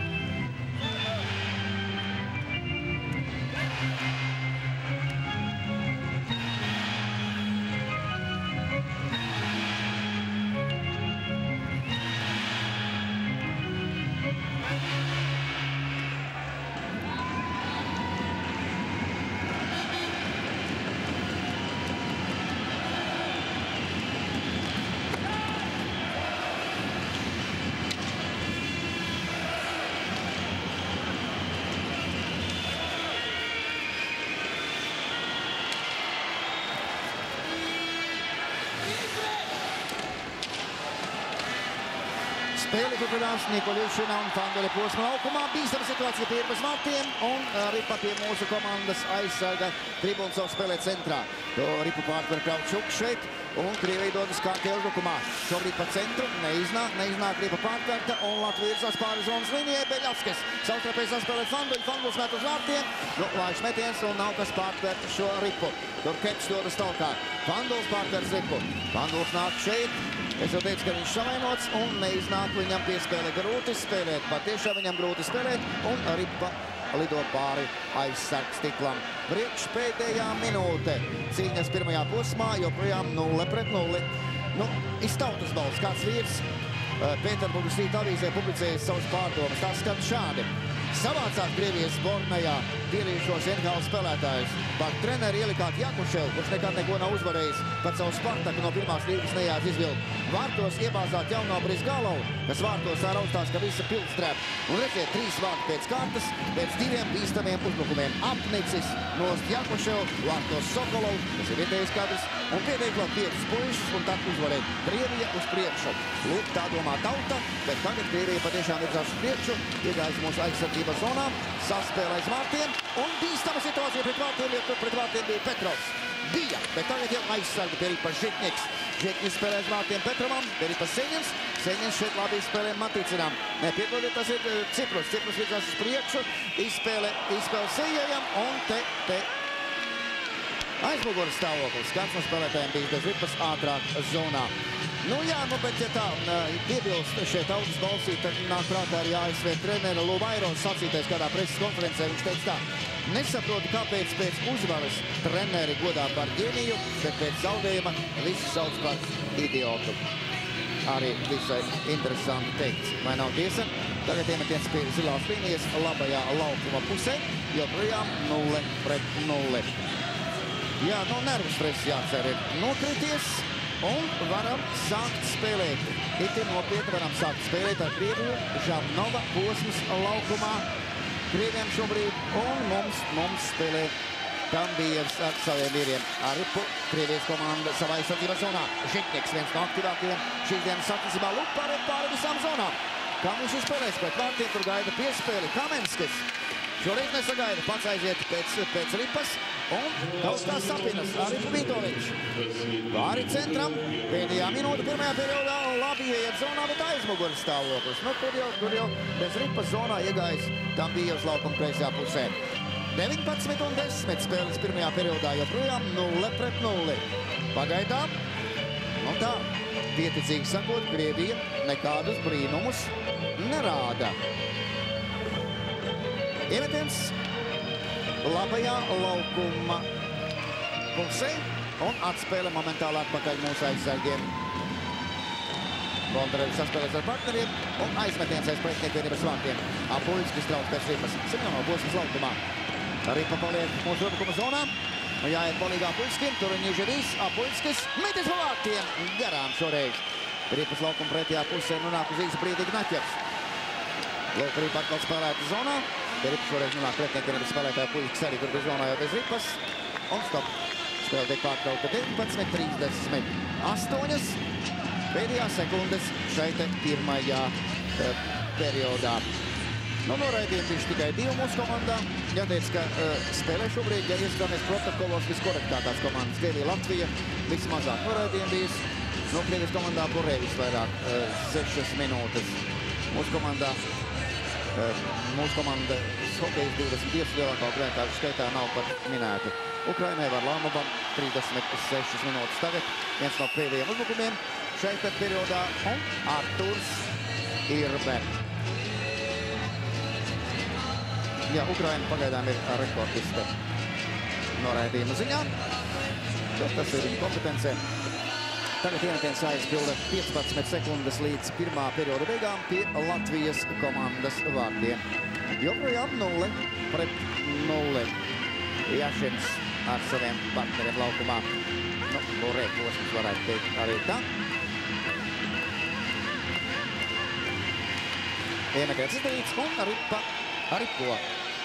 Spēli turpinās Nikoļišina un Fandele posma laukumā. Bīstama situācija pie Ripas vārtiem un Ripa pie mūsu komandas aizsarga Tribuntsovs spēlē centrā. To Ripu pārtver Kravčuks šeit un Krievija dodas kārtē uzbrukumā. Šobrīd pa centru neiznāk Ripa pārtverta un Latvija virzās pāri zonas līnijai. Beļavskis savstarpēji saspēlēt Fanduļu. Fanduļs met uz vārtiem. Laiš metiens un nav kas pārtvert šo Ripu. Tur Kečs dodas talkā. Fanduļs pārtvers Ripu. Fanduļs nāk šeit. Es jau teicu, ka viņš savainots un neiznāk viņam piespēle grūti spēlēt. Patiešām viņam grūti spēlēt un Ripa lido pāri aizsarg stiklam. Priekšpēdējā minūte. Cīņas pirmajā posmā joprojām 0-0. Nu, iztautas balss. Kāds vīrs Pēterburgas Rīta avīzē publicējas savas pārdomas. Tās skan šādi. Savācāt Krievijas Bornajā pierījušos NHL spēlētājus. Par treneri ielikāt Jakuševu, kurš nekad neko nav uzvarējis, pat savu Spartaku no pirmās līgas nejās izvilkt. Vārtos iebāzāt jauno Brizgalovu, kas vārtos tā raustās, ka visa pilds trep. Un redziet, 3 vārti pēc kārtas, pēc 2 bīstamiem uzbrukumiem. Apnicis nost Jakuševu, vārtos Sokolovu, kas ir vietējais kadrs, un pieteiklot 5 puišus un tad uzvarēt Krievija uz priekšu. Lūk, tā domā tauta, bet tagad Krievija patiešām virzās uz priekšu, iegājas mūsu aizsardzības zonā, saspēlē aiz vārtiem un bīstama situācija pret vārtiem, jo pret vārtiem bija Petrovs. Bija, bet tagad jau aizsarga pie Ripas Žitņiks. Žitņiks spēlē aiz vārtiem Petrovam, pie Ripas Seņins. Seņins šeit labi spēlē Maticinām. Nepiedodiet, tas ir Ciprus. Ciprus virzās uz priekšu, izspēle Sejējam un te aizmuguras stāvoklis. Kāds no spēlētājiem bijis bez Ripas ātrāk zonā. Nu jā, nu bet ja tā piebilst šeit tautas balsī, tad nāk prātā arī ASV trenera Luvairos sacītais kādā preses konferencē. Viņš teica tā, nesaprotu, kāpēc pēc uzvaras treneri godā par ģeniju, bet pēc zaudējuma visi sauc par idiotu. Arī visai interesanti teikts. Vai nav tiesa? Tagad iemetiens pie zilās līnijas labajā laukuma pusē, joprojām 0-0. Jā, nu nervu stress jācer ir nokrities. Un varam sākt spēlēt. Itin nopietni varam sākt spēlēt ar Krieviju. Žamnova posmas laukumā. Krieviem šobrīd un mums spēlē Tambijevs ar saviem vīriem. Ar Ripu Krievijas komanda savā aizsardzības zonā. Žitņiks viens no aktīvākajiem šīs dienas sacensībā. Lūk, pāri visām zonām. Kā viņš izspēlēs pret vārtiem, tur gaida piespēli Kamenskis. Šoreiz nesagaida, pats aiziet pēc Ripas. Un kaut kā sapinas arī Vitovičs. Pāri centram, pēdējā minūte pirmajā periodā, labi ieiet zonā, bet aizmuguri stāvoklis. Nu, kur jau bez ripas zonā iegājis, tam bija uz laukuma kreisajā pusē. 19:10 spēles pirmajā periodā, joprojām 0-0. Pagaidām, nu tā, pieticīgi sakot, Krievija nekādus brīnumus nerāda. Iemetiens labajā laukuma pusē un atspēle momentāli atpakaļ mūsu aizsargiem. Bondarevis saspēlēs ar partneriem un aizmetiens aiz pretinieku vienības vārtiem. Apuļskis trauc pēc ripas. Semjonov posms laukumā. Ripa paliek mūsu rubikuma zonā. Jāiet palīgā Apuļskim. Tur un Nižerīs. Apuļskis metis pa vārtiem. Garām šoreiz. Ripas laukuma pretējā pusē nonāk uz īsu brīdi Ignaķevs. Lūk, Ripa atkal spēlēta zonā. Ripa šoreiz nonāk pretinieku vienības spēlētāja Apuļskis arī tur bez zonā jau bez ripas. Un stop. Spēle tiek pārtraukta 19:38. Pēdējā sekundes šeit pirmajā periodā. Nu, noraidījumi viņš tikai 2 mūsu komandā. Jāteic, ka spēlē šobrīd, ja ieskatāmies protokolos, viskorektākās komandas. Krievija, Latvija, vismazāk noraidījumi bijis. Nu, Krievijas komandā Borēvis vairāk 6 minūtes. Mūsu komanda hokejas 25 lielākā grētāžu skaitā nav pat minēta. Ukrainai Varlamovam 36 minūtes tagad. Viens no pēdējiem uzbrukumiem šeit periodā un Arturs Irbe. Jā, Ukraina pagaidām ir rekordista noraidījuma ziņā. Tas ir viņa kompetencē. Tagad iemetiens aizpilda 15 sekundes līdz pirmā perioda beigām pie Latvijas komandas vārtiem. Joprojām 0-0. Jašins ar saviem partneriem laukumā. Nu, Borēkosms varētu teikt arī tā. Iemetiens izdarīts un Ripo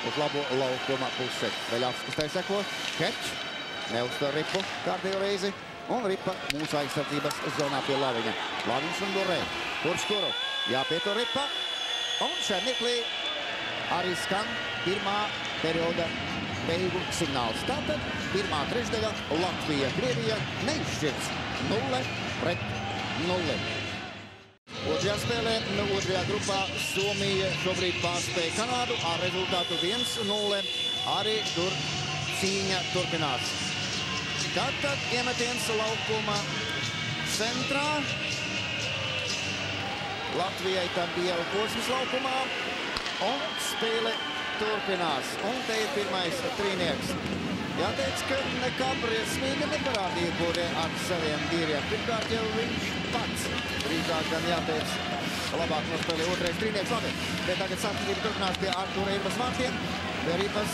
uz labo laukuma pusi. Veļavskis tai seko. Kečs neuzsver Ripu kārtējo reizi. Un Ripa mūsu aizsardzības zonā pie Laviņa. Laviņš un Borē. Kurš kuru? Jāpieto Ripa. Un šajā mirklī arī skan pirmā perioda beigu signāls. Tātad pirmā trešdaļa Latvija, Krievija neizšķirts 0-0. Otrajā spēlē, otrajā grupā Somija šobrīd pārspēja Kanādu ar rezultātu 1-0. Arī tur cīņa turpinās. Tātad iemetiens laukuma centrā. Latvijai tam bija posms laukumā. Un spēle turpinās. Un te ir pirmais trīnieks. Jāteic, ka nekā briesmīga neparādīja Borē ar saviem vīriem. Pirmkārt jau viņš pats. Drīzāk gan jāteic, labāk nospēlē otrais trīnieks. Labi, bet tagad sāktība turpinās pie Artura Irbas vārtiem. Pie Ripas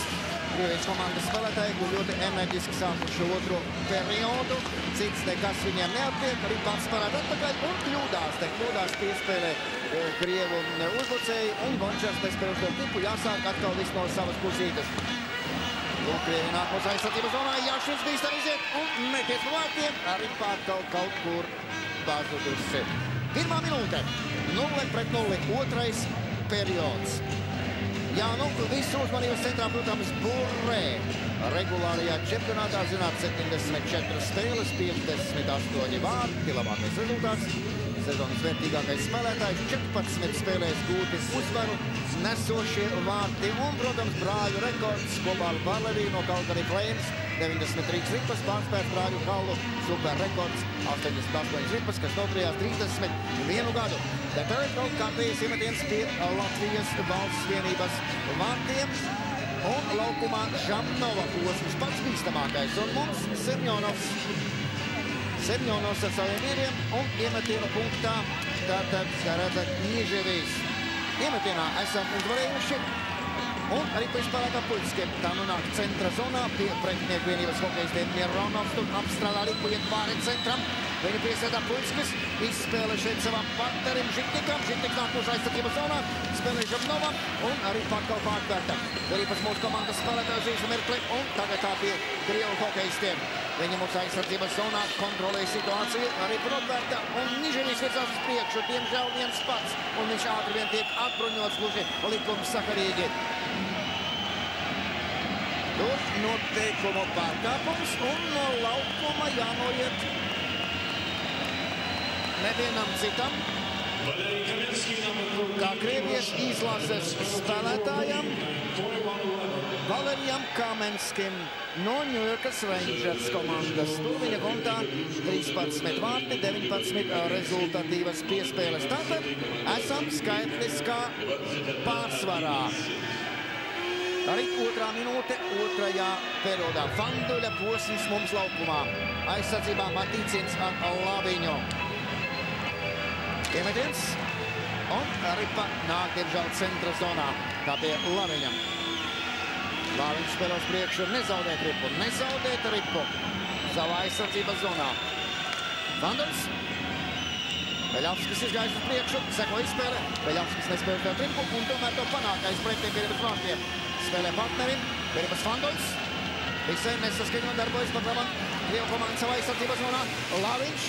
Krievijas komandas spēlētāji, kur ļoti enerģiski sākuši otro periodu. Cits nekas viņiem neattiek. Ripa atspērēt atpakaļ un kļūdās piespēlē Krievu uzbrucēji. Un Gončars nespēj uz to tipu. Jāsāk atkal viss no savas pusītes. Un Krievi nāk mūsu aizsardzības zonā. Jašins bīstam iziet un meties pa vārtiem. Ripa atkal kaut kur pazudusi. Pirmā minūte. 0-0. Otrais periods. Jā, nu, visu uzmanības centrā, protams, Borē. Regulārajā čempionātā, zināt, 74 spēles, 58 vārti, labākais rezultāts. Sezonas vērtīgākais spēlētājs, 14 spēlēs gūti uzvaru, nesošie vārti un, protams, brāļu rekords kopā ar Valeriju no Calgary Flames. 93 ripas, pārspērs brāļu Kallu, super rekords, 88 ripas, kas noturējās 31 gadu. Bet tagad kaut kārtējais iemetiens pie Latvijas valsts vienības vārtiem. Un laukumā Žamnova posms pats bīstamākais. Un mums Semjonovs ar saviem vīriem un iemetienu punktā. Tātad, kā redzat, Nižerīs. Iemetienā esam uzvarējuši. Un arī piespēlēt Apuļskim. Tā nonāk centra zonā pie pretinieku vienības hokejistiem Mironovs. Tur apstrādā Ripu iet pāri centram. Viņa piesēd Apuļskis. Izspēle šeit savam partnerim Žitnikam. Žitniks nāk mūsu aizsardzības zonā. Spēlē Žamnovam un arī pakal pārtvērta. Ripas mūsu komandas spēlētāju zīšu mirkli. Un tagad tā pie Krievu hokejistiem. Viņa mūsu aizsardzības zonā kontrolē situāciju. Arī protvērta un Nižerīs virzās uz priekšu. Diemžēl viens pats. Un viņš ātri vien tiek atbruņots gluži likums sakarīgi. Tur noteikumu pārkāpums un no laukuma jānoiet nevienam citam. Kā Krievijas izlases spēlētājam Valerijam Kamenskim no Ņujorkas Rangers komandas. Tur viņa kontā 13 vārti, 19 rezultatīvas piespēles. Tātad esam skaitliskā pārsvarā. Arī 2. minūte 2. periodā. Fanduļa posms mums laukumā. Aizsardzībā Matīcins ar Laviņu. Iemetiens. Un Ripa nāk, diemžēl, centra zonā. Tā pie Laviņam. Laviņš spēlē uz priekšu, nezaudēt Ripu. Nezaudēt Ripu savā aizsardzības zonā. Fanduļs. Beļavskis izgājis uz priekšu, seko izspēle. Beļavskis nespēlē pēc Ripu un tomēr to panāk aiz pretiem Piribas vārtiem. Spēlē partnerim, Piribas Fanduļs. Visai nesaskaņot darbojas pat labam. Krievu komanda savā aizsardzības zonā. Laviņš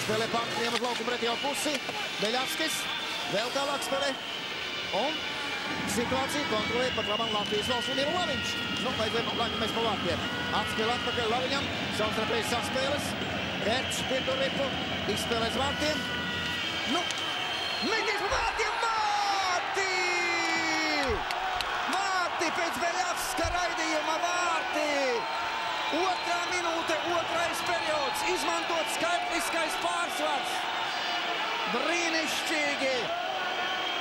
spēlē partneriem uz lauku pretējo pusi. Beļavskis vēl tālāk spēlē. Un situāciju kontrolē pat labam Latvijas valsts un Dievu Laviņš. Nu, vajadzēja mēs pa vārtiem. Atspēl atpakaļ Laviņam. Savstarpējas saspēles. Vērts pietur Ripu. Izspēlēs vārtiem. Nu, meties pa vārtiem! Vārti! Vārti pēc Beļavska raidījuma vārti! 2. minūte, 2. periods. Izmantot skaitliskais pārsvars. Brīnišķīgi!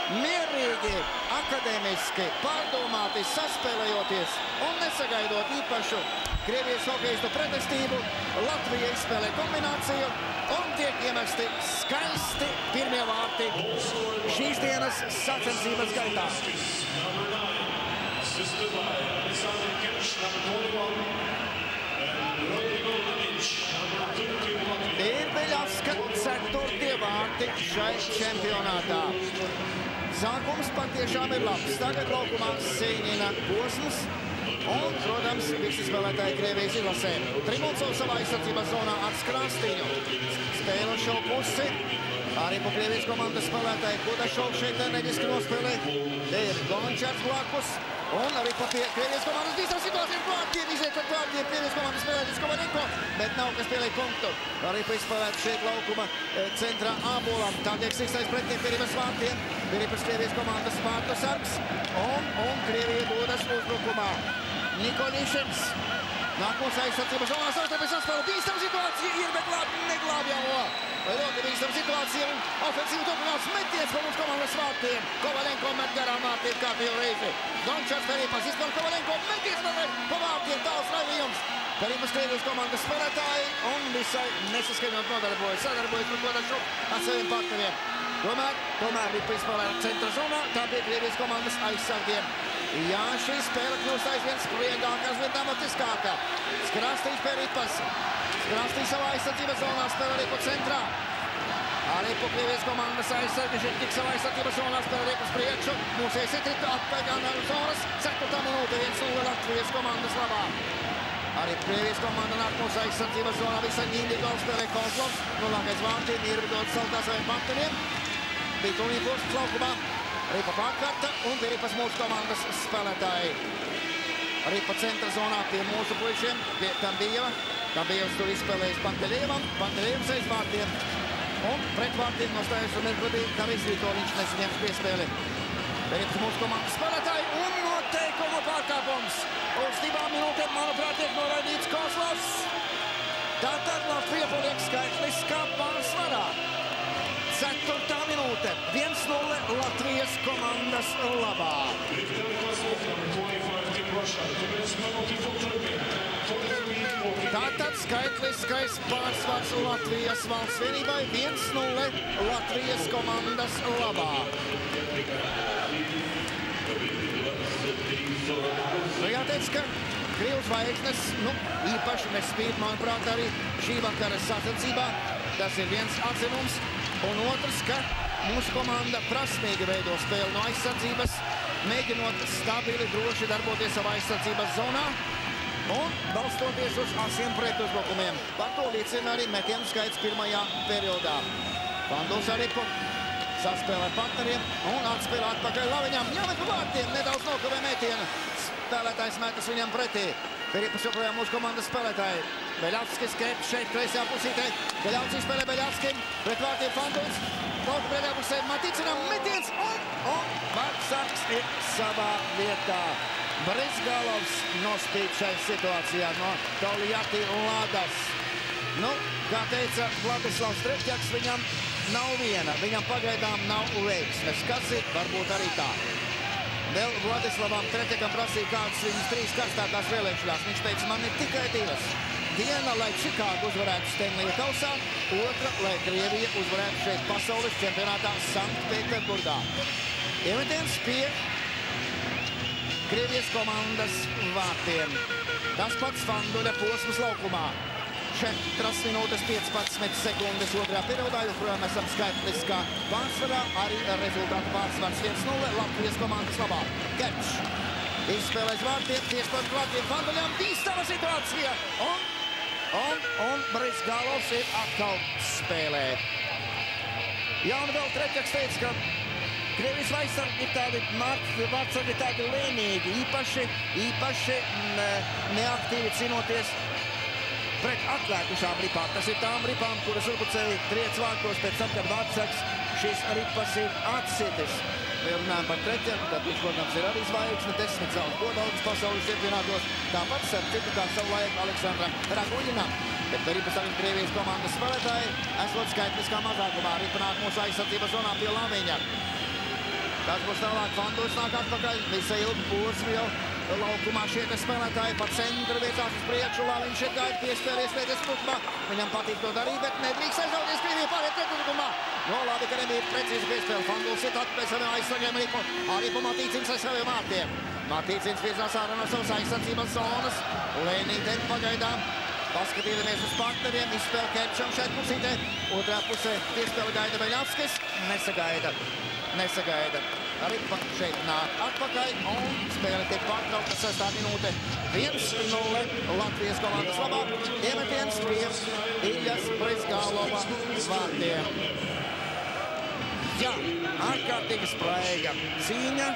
Mierīgi, akadēmiski, pārdomāti, saspēlējoties un nesagaidot īpašu Krievijas hokeistu pretestību, Latvija izspēlē kombināciju un tiek iemesti skaisti pirmie vārti šīs dienas sacensības gaitā. Ir Beļavska 4. vārti šai čempionātā. Sākums patiešām ir labs. Tagad laukumā Sēņina posms. Un, protams, visi spēlētāji Krievijas izlasē. Trimuncovs savā aizsardzības zonā ar Skrāstiņu. Spēle šo pusi. Arī po Krievijas komandas spēlētāji Kudašovs šeit enerģiski nospēlē. Te ir Gončars blakus. Un arī pa Krievijas komandas bīstam situācija ir vārtiem. Iziet ar vārtiem Krievijas komandas spēlētājs Kovaļenko. Bet nav, kas spēlē punktu. Arī pa izspēlēt šeit laukuma centrā Ābolam. Tā tiek sikstais pretiem Piribas vārtiem. Piribas Krievijas komandas vārtu sargs. Un Krievija dodas uzbrukumā. Nikolišins. Nākos aizsardzības zonā savstarpēji saspēle. Bīstam situācija ir, bet neglābjamo. Ļoti bīstam situācija un ofensīvi turpinās metiens pa mums komandas vārtiem. Kovaļenko met garām vārtiem kārtējo reizi. Gončars Piribas izspēle Kovaļenko. Metiens pa vārtiem tāls raidījums. Piribas Krievijas komandas spēlētāji un visai nesaskaņot sadarbojas par Kodašu ar saviem partneriem. Tomēr Ripa izspēlē centra zonā. Tā bija Krievijas komandas aizsargiem. Jā, šī spēle kļūst aizvien spriegāka, aizvien dramatiskāka. Skrāstīs pie Ripas. Skrāstīs savā aizsardzības zonā, spēlē Ripu centrā. Arī po Krievijas komandas aizsargi šeit tik savā aizsardzības zonā, spēlē Ripu uz priekšu. Mūs iesitrita atpakaļ no zonas. 4. minūte 1-0 Latvijas komandas labā. Arī Krievijas komanda nāk mūsu aizsardzības zonā. Visai individuāli spēlē Kozlovs. Nolākais vārtiem ir dod saltā saviem partneriem. Bija tūlīt posms laukumā. Ripa pārkārta un Ripas mūsu komandas spēlētāji. Ripa centra zonā pie mūsu puišiem, pie Tambijeva. Tambijevs tur izspēlējis Pantelievam. Pantelievam aiz vārtiem. Un pret vārtiem nostājas un mirklī, kā izvīto viņš nesaņems piespēli. Ripas mūsu komandas spēlētāji un noteikumu pārkāpums. Uz 2 minūtēm, manuprāt, tiek noraidīts Kozlovs. Tātad Latvija paliek skaitliskā pārsvarā. 4. minūte, 1-0 Latvijas komandas labā. Tātad skaitliskais pārsvars Latvijas valsts vienībai 1-0 Latvijas komandas labā. Jāteic, ka Krievu zvaigznes, īpaši nespīd, manuprāt, arī šī vakara sacensībā. Tas ir viens atzinums. Un otrs, ka mūsu komanda prasmīgi veido spēli no aizsardzības, mēģinot stabili, droši darboties savā aizsardzības zonā un balstoties uz asiem pretuzbrukumiem. Par to liecina arī metienu skaits pirmajā periodā. Fanduls ar Ripu saspēlē partneriem un atspēlē atpakaļ Laviņam. Jāmet pa vārtiem, nedaudz nokavē metienu. spēlētājs metas viņam pretī. Peripas joprojām mūsu komandas spēlētāji. Beļavskis krēp šeit kreisajā pusītē. Beļavskis spēlē Beļavskim. Pret vārtiem Fanduls. Lauka pretējā pusē Matīcinam metiens. Un Varsaks ir savā vietā. Brizgalovs nospīd šai situācijā no Toljati Ladas. Nu, kā teica Vladislavs Tretjaks, viņam nav viena. Viņam pagaidām nav veiksmes. Kas ir? Varbūt arī tā. Vēl Vladislavam Tretjakam prasīja kādas viņas 3 karstākās vēlēšanās. Viņš teica, man ir tikai 2. Viena, lai Čikāga uzvarētu Stenlija kausā, otra, lai Krievija uzvarētu šeit pasaules čempionātā Sanktpēterburgā. Iemetiens pie Krievijas komandas vārtiem. Tas pats Fanduļa posms laukumā. 4 minūtes 15 sekundes otrajā periodā, joprojām esam skaitliskā pārsvarā, arī rezultātu pārsvars 1-0 Latvijas komandas labā. Kerčs izspēlēs vārtiem, tiešpēc vārtiem Fanduļam, bīstama situācija, un Brizgalovs ir atkal spēlē. Jā, un vēl Tretjaks teica, ka Krievijas aizsargi ir tādi vārtsargi tādi lēnīgi, īpaši neaktīvi cīnoties pret atlēkušām ripām. Tas ir tām ripām, kuras uzbucēja triec vārtos pēc tam, kad vārtsargs šīs ripas ir atsitis. Ja runājam par Tretjaku, tad viņš, protams, ir arī zvaigzne, 10 zelta godaudzes pasaules čempionātos. Tāpat ar citu kā savulaik Aleksandram Raguļinam. Bet ripas arī Krievijas komandas spēlētāji esot skaitliskā mazākumā. Ripa nāk mūsu aizsardzības zonā pie Lamiņa. Tas būs tālāk. Fanduls nāk atpakaļ. Visai ilgi posmi jau laukumā šie spēlētāji pa centru virzās uz priekšu. Lamiņš šeit gaida piespēries lietas putumā. Viņam patīk to darīt, bet nedrīkst aizrauties Krievija pārēt pretuzlikumā. No labi, ka nebija precīzi piespēle. Fanduls ir atpēc saviem aizsargiem arī pa Matīcins ar saviem vārtiem. Matīcins virzās ārā no savas aizsardzības zonas. Lēnītēm pagaidām. Paskatīdamies uz partneriem, izspēle Kerčam šeit pusītē. Otrā pusē piespēle gaida Beļavskis. Nesagaida. Ripa šeit nāk atpakaļ un spēle tiek pārtraukta 6. minūte. 1-0 Latvijas komandas labā. Iemetiens pie Iljas Brizgalova vārtiem. Jā, ārkārtīgi spraiga cīņa.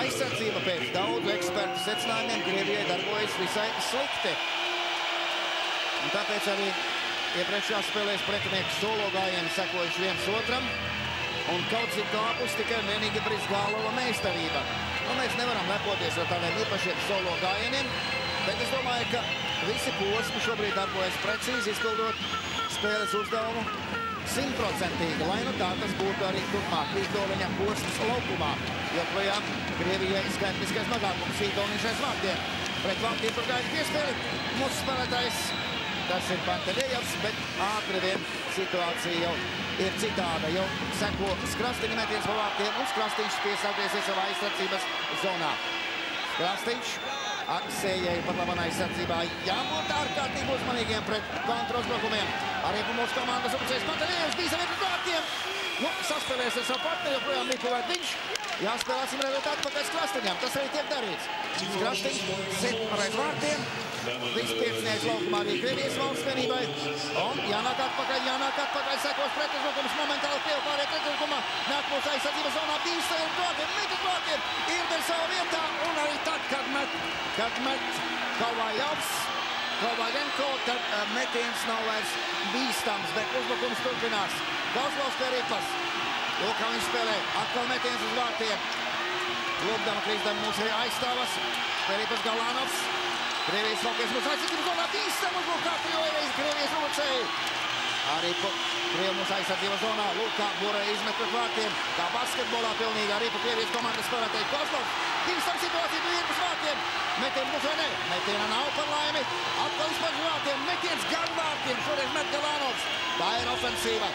Aizsardzība pēc daudzu ekspertu secinājumiem Krievijai darbojas visai slikti. Un tāpēc arī iepriekšējās spēlēs pretinieki solo gājieni sekojuši viens otram. Un kaut cik kāpus tikai vienīgi Brizgalova meistarība. Nu, mēs nevaram lepoties ar tādiem īpašiem solo gājieniem, bet es domāju, ka visi posmi šobrīd darbojas precīzi, izpildot spēles uzdevumu 100%, lai nu tā tas būtu arī turpmāk. Vītoliņa posms laukumā. Joprojām Krievijai skaitliskais mazākums Vītoliņš aiz vārtiem. Pret vārtiem tur gaida piespēli. Mūsu spēlētājs, tas ir Pantelejevs, bet ātri vien situācija jau ir citāda. Jau seko Skrastiņa metiens pa vārtiem un Skrastiņš piesauties savā aizsardzības zonā. Skrastiņš Aksējai pat labā aizsardzībā jābūt ārkārtīgi uzmanīgiem pret kontrauzbrukumiem. Arī mūsu komandas uzbrucējs Pantelejevs bīza vien pret vārtiem. Nu, saspēlēs ar savu partneri, joprojām Nikolēt viņš. Jāspēlēsim redzēt atpakaļ Skrastiņam. Tas arī tiek darīts. Skrastiņš sit reiz vārtiem. Vispiecinieks laukumā arī Krievijas valsts vienībai. Un jānāk atpakaļ, sekos pretuzbrukums momentāli Krievu pārējā pretuzbrukumā. Nāk mūsu aizsardzības zonā, bīsta ir vārtiem, metas vārtiem. Ir savā vietā un arī tad, kad met Kovaļenko, tad metiens nav vairs bīstams, bet uzbrukums turpinās. Kozlovs pie ripas. Lūk, kā viņš spēlē. Atkal metiens uz vārtiem. Lūkdama Krīsdama mūsu aizstāvas. Pie ripas Galānovs. Krievijas valkies mūsu aizsardzības zonā. Bīstam uzbruk kā trijoreiz Krievijas uzbrucēji. Arī Krievu mūsu aizsardzības zonā. Lūk, kā Bure izmet pret vārtiem. Kā basketbolā pilnīgi arī pa Krievijas komandas spēlētāji Kozlovs. Bīstam situācija pie vienas vārtiem. Metiens būs vai ne? Metiena nav par laimi. Atkal izpēc vārtiem. Metiens gar vārtiem. Šoreiz met Galānovs. Tā ir ofensīva.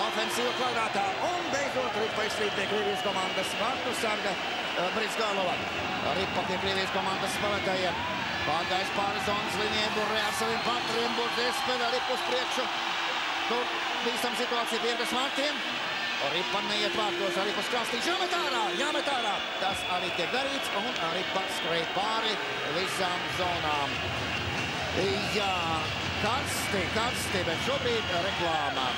Ofensīva kvadrātā. Un beidzot ripa izslīd Krievijas komandas vārtu sarga Brizgalova. Ripa pie Krievijas komandas spēlētājiem. Pārgājis pāri zonas linijai, Burē ar saviem partneriem, Burē spēlē ripu uz priekšu. Tur bīstam situācija pie vienas vārtiem. Ripa neiet vārtos, Ripa Skrastiņš jāmet ārā. Tas arī tiek darīts, un Ripa skrēj pāri visām zonām. Jā, karsti, bet šobrīd reklāmā.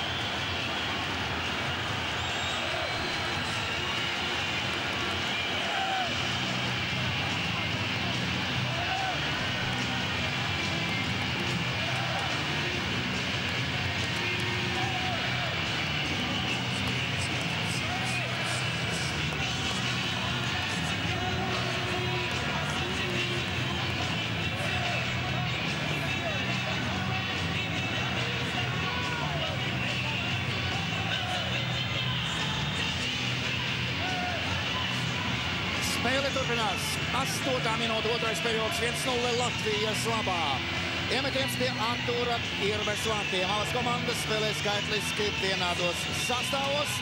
turpinās. 8. minūte, otrais periods, 1-0 Latvijas labā. Iemetiens pie Artūra Irbes vārtiem. Abas komandas spēlē skaitliski vienādos sastāvos.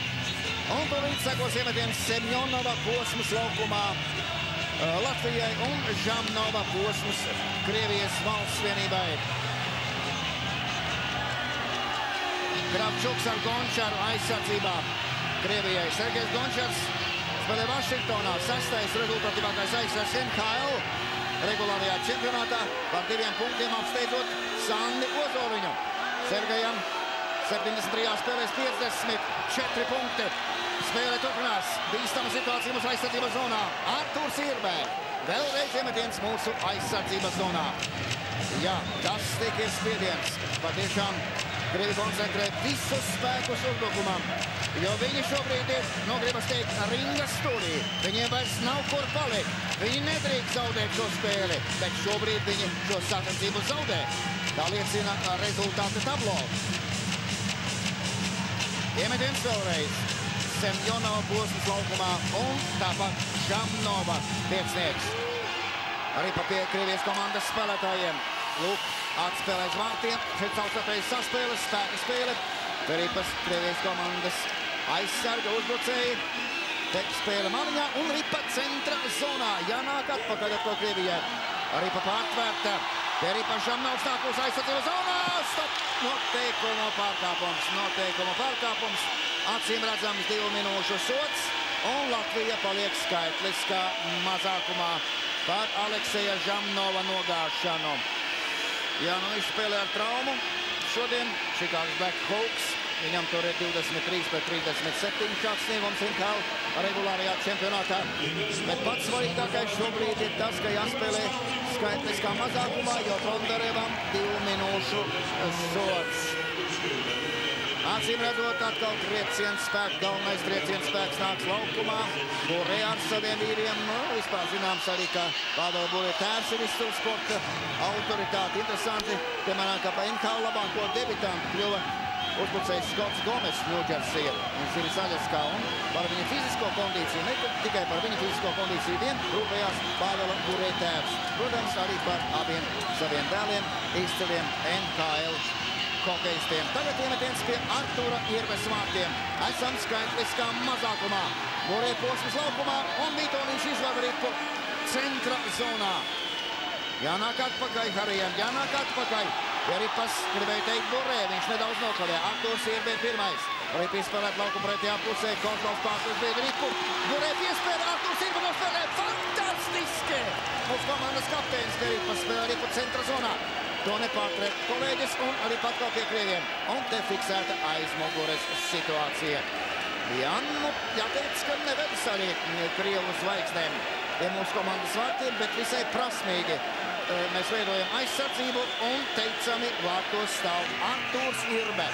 Un tūlīt sekos iemetiens Semjonova posmas laukumā Latvijai un Žamnova posmas Krievijas valsts vienībai. Kravčuks ar Gončaru aizsardzībā Krievijai. Sergejs Gončars spēlē Vašingtonā. 6. rezultatīvākais aizsargs NHL regulārajā čempionātā par 2 punktiem apsteidzot Sandi Ozoliņu. Sergejam 73 spēlēs 54 punkti. Spēle turpinās. Bīstama situācija mūsu aizsardzības zonā. Artūrs Irbē. Vēlreiz iemetiens mūsu aizsardzības zonā. Jā, tas tik ir spiediens. Patiešām Krievi koncentrē visus spēkus uzbrukumam, jo viņi šobrīd ir, gribas teikt, ringas stūrī. Viņiem vairs nav kur palikt. Viņi nedrīkst zaudēt šo spēli, bet šobrīd viņi šo sacensību zaudē. Tā liecina rezultāti tablo. Iemetiens vēlreiz. Semjonova posmas laukumā un tāpat Žamnova piecnieks. Arī pa pie Krievijas komandas spēlētājiem. Lūk, atspēlēs vārtiem. Šeit savstarpējas saspēles, spēka spēle. Ripas Krievijas komandas aizsarga uzbrucēji. Te spēle maliņā un Ripa centra zonā. Jānāk atpakaļ atkal Krievijai. Ripa pārtvērta. Te Ripa Žamnovs nāk uz aizsardzības zonā. Stop! Noteikumu pārkāpums. Acīm redzams 2 minūšu sots. Un Latvija paliek skaitliskā mazākumā par Alekseja Žamnova nogāšanu. Jā, viņš spēlē ar traumu. Šodien Chicago's Blackhawks. Viņam tur ir 23-37 šāds sniegums NHL regulārajā čempionātā. Bet pats svarīgākais šobrīd ir tas, ka jāspēlē skaitliskā mazākumā, jo Bondarevam 2 minūšu sots. Acīm redzot, atkal trieciens spēks, galvenais trieciens spēks nāks laukumā. Burē ar saviem vīriem. Vispār zināms arī, ka Pāvela Burē tēvs ir izcils sporta autoritāte. Interesanti, piemēram, ka pa NHL labāko debitantu kļuva uzbrucējs Skots Gomes, Ņūdžersija. Viņš ir Zaļaskā un par viņa fizisko kondīciju, ne tikai par viņa fizisko kondīciju vien rūpējās Pāvela Burē tēvs. Protams, arī par abiem saviem dēliem, izciliem NHL hokejistiem. Tagad iemetiens pie Artūra Irbes vārtiem. Esam skaitliskā mazākumā. Burē posmas laukumā un Vitoļņš izvada Ripu centra zonā. Jānāk atpakaļ Harijam, jānāk atpakaļ. Ja Ripas gribēja teikt Burē, viņš nedaudz nokavē. Artūrs Irbē pirmais. Ripa izspēlēt laukumu pretējā pusē. Kozlovs pārstāvs biedri Ripu. Burē piespēlē, Artūrs Irbe nospēlē. Fantastiski! Mūsu komandas kapteinis, ka Ripa spēlē Ripu centra zonā. To nepārtrēt kolēģis un arī pat kā pie Krieviem. Un te fiksēta aizmugures situācija. Jā, jāteic, ka nevedas arī Krievu zvaigznēm pie mūsu komandas vārtiem, bet visai prasmīgi. Mēs veidojam aizsardzību un teicami vārtos stāv Artūrs Irbe.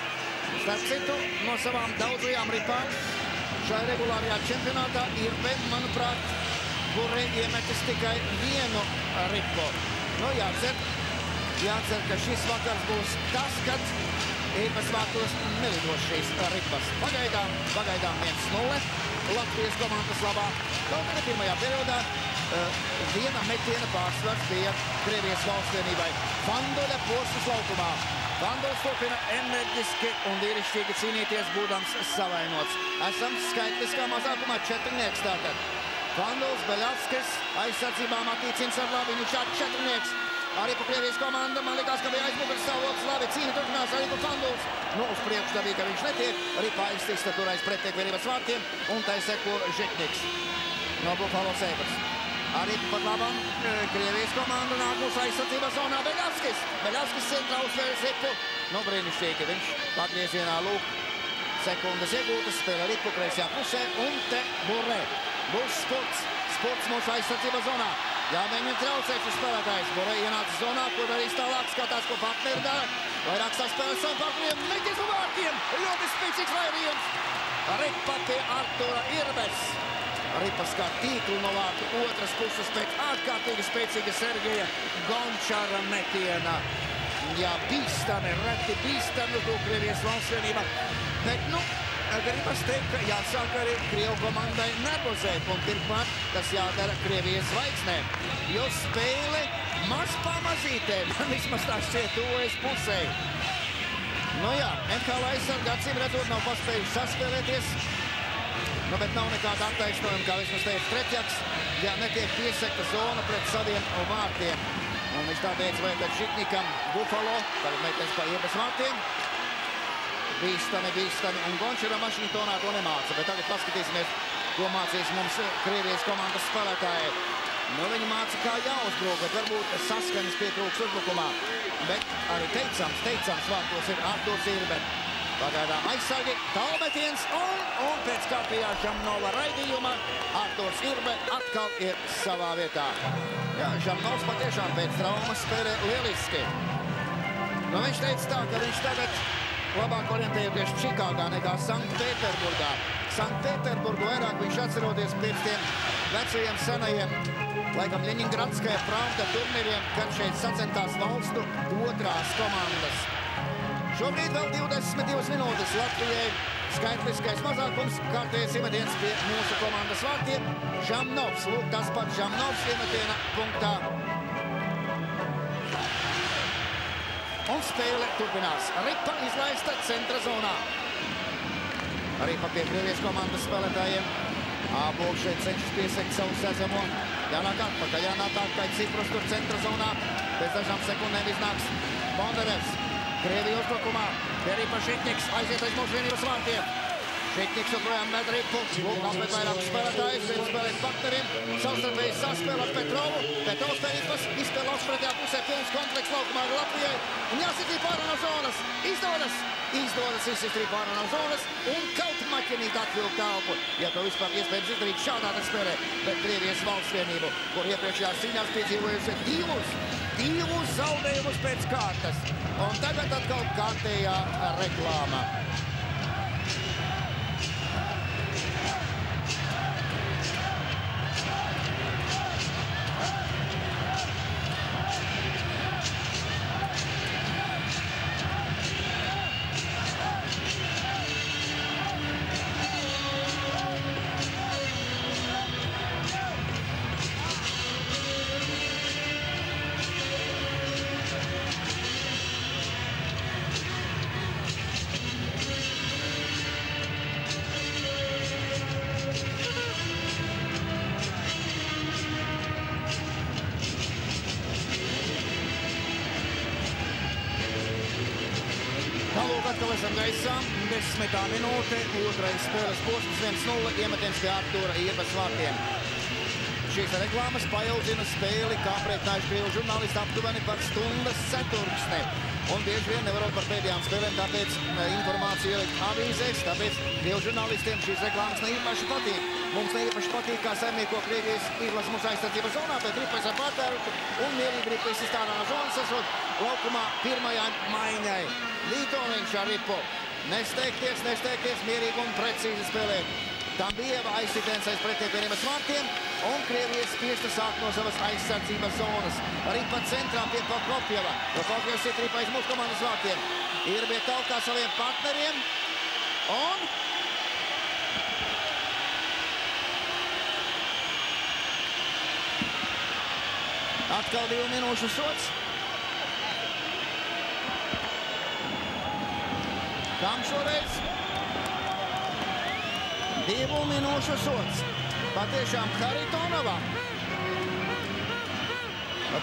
Starp citu, no savām daudzajām ripām šai regulārajā čempionātā Irbe, manuprāt, Burē iemetis tikai 1 ripu. Jācer, ka šis vakars būs tas, kad Irbes vārtos nelidos šīs ripas. Pagaidām 1-0 Latvijas komandas labā. Kaut arī pirmajā periodā viena metiena pārsvars bija Krievijas valsts vienībai. Vandoļa posmas laukumā. Vandols turpina enerģiski un vīrišķīgi cīnīties, būdams savainots. Esam skaitliskā mazākumā 4 tātad. Vandols, Beļavskis, aizsardzībā Matīcins ar labi, viņš ar 4. Arī pa Krievijas komanda, man likās, ka bija aizmugures stāvoklis, labi cīni turpinās arī pa Vandols. Uz priekšu dabīgi, ka viņš netiek. Ripa aiztiksta tur aiz pretiek vienības vārtiem, un tai seko Žitniks no Buffalo Sabres. Arī pat labam Krievijas komanda nāk mūsu aizsardzības zonā Beļavskis. Beļavskis centrā uzsvērs Ripu. Brīnišķīgi, viņš pagriezienā lūk sekundes iegūtas, spēlē Ripu kreisajā pusē, un te Burē. Būs sports mūsu aizsardzības zonā. Jāmēģina traucēt šis spēlētājs. Burē ienāca zonā, kur arī tālāk skatās, ko partneri dara. Vairāk saspēlēs savu partneriem, meķis pa vārtiem. Ļoti spēcīgs vairījums. Ripa pie Artūra Irbes. Ripas kā tīklu no vārtu otras puses pēc ārkārtīgi spēcīga Sergeja Gončara metiena. Jā, bīstami, reti bīstami, ko Krievijas valsts vienība. Bet, gribas teikt, ka jāsāk arī Krievu komandai nervozēt, un pirmkārt tas jādara Krievijas zvaigznēm, jo spēle maz pamazītēm, vismaz tā šķiet tuvojas pusē. Nu jā, NHL aizsargi acīm redzot nav paspējuši saspēlēties, nu, bet nav nekāda attaisnojuma, kā vismaz teica Tretjaks, ja netiek piesegta zona pret saviem vārtiem. Un viņš tā teica, vai pēc Žitnikam Buffalo, tagad meklēs pa iebas vārtiem. Bīstami, un Gončaram Vašingtonā to nemāca, bet tagad paskatīsimies, ko mācīs mums Krievijas komandas spēlētāji. Nu, viņi māca, kā jāuzbrūk, bet varbūt saskaņas pietrūks uzbrukumā. Bet arī teicams vārtos ir Arturs Irbe. Pagaidā aizsargi, tālmetiens, un pēc kārtījā Žamnova raidījuma Arturs Irbe atkal ir savā vietā. Jā, Žamnovs patiešām pēc traumas spēlē lieliski. Nu, viņš teica tā, ka viņš tagad labāk orientējoties Čikāgā nekā Sanktpēterburgā. Sanktpēterburgu vairāk viņš atceroties pēc tiem vecajiem senajiem, laikam Ļeņingradskajā fronta turnīriem, kad šeit sacentās valstu otrās komandas. Šobrīd vēl 22 minūtes Latvijai skaitliskais mazākums, kārtējais iemetiens pie mūsu komandas vārtiem. Žamnovs, lūk, tas pats Žamnovs iemetiena punktā. Un spēle turpinās. Ripa izlaista centra zonā. Ripa pie Krievijas komandas spēlētājiem. Ābols šeit cenšas piesekt savu sezamo. Jānāk atpakaļ Ciprus tur centra zonā. Pēc dažām sekundēm iznāks Bondarevs. Krievija uzbrukumā. Ripa Žitniks aiziet aiz mūsu vienības vārtiem. Žitniks joprojām med Ripu. Lūk, apmet vairāk spēlētājus. Viens spēlēt partneriem. Savstarpēji saspēl ar Petrovu. Petrovs pēdītas izspēl augšpretējā pusē. Pilns konflikts laukumā ar Latvijai. Un jāsitrī pārā no zonas. Izdodas izsitrī pārā no zonas. Un kaut maķinīt atvilkt telpu. Ja to vispār iespējams izdarīt šādā spēlē. Bet Krievijas valsts vienību, kur iepriekšējās cīņās piedzīvojusi divus zaudējumus pēc kārtas. Un tagad atkal kārtējā reklāma. Atkal esam gaisā, 10. minūte, otrais spēles posms 1-0, iemetiens pie Artura Irbes vārtiem. Šīs reklāmas paildzina spēli, kā aprēķinājuši Krievu žurnālisti aptuveni par stundas ceturksni. Un bieži vien nevarot par pēdējām spēlēm, tāpēc informāciju ielikt avīzēs, tāpēc Krievu žurnālistiem šīs reklāmas neīpaši patīk. Mums neīpaši patīk, kā saimnieko Krievijas izlases mūsu aizsardzības zonā, bet Ripa ir pārtēruši un mierīgi Ripa izstādā no zonas, esot laukumā pirmajai maiņai. Lītoniņš ar Ripu. Nesteigties, mierīgi un precīzi spēlēt. Tambieva aizsitiens aiz pretiem vienības vārtiem, un Krievijas spiesta sāk no savas aizsardzības zonas. Ripa centrā pie Prokopjeva. Prokopjevs ir Ripa aiz mūsu komandas vārtiem. Irbe tautā saviem partneriem, un atkal 2 minūšu sots. Kam šoreiz? 2 minūšu sots. Patiešām Haritonovam.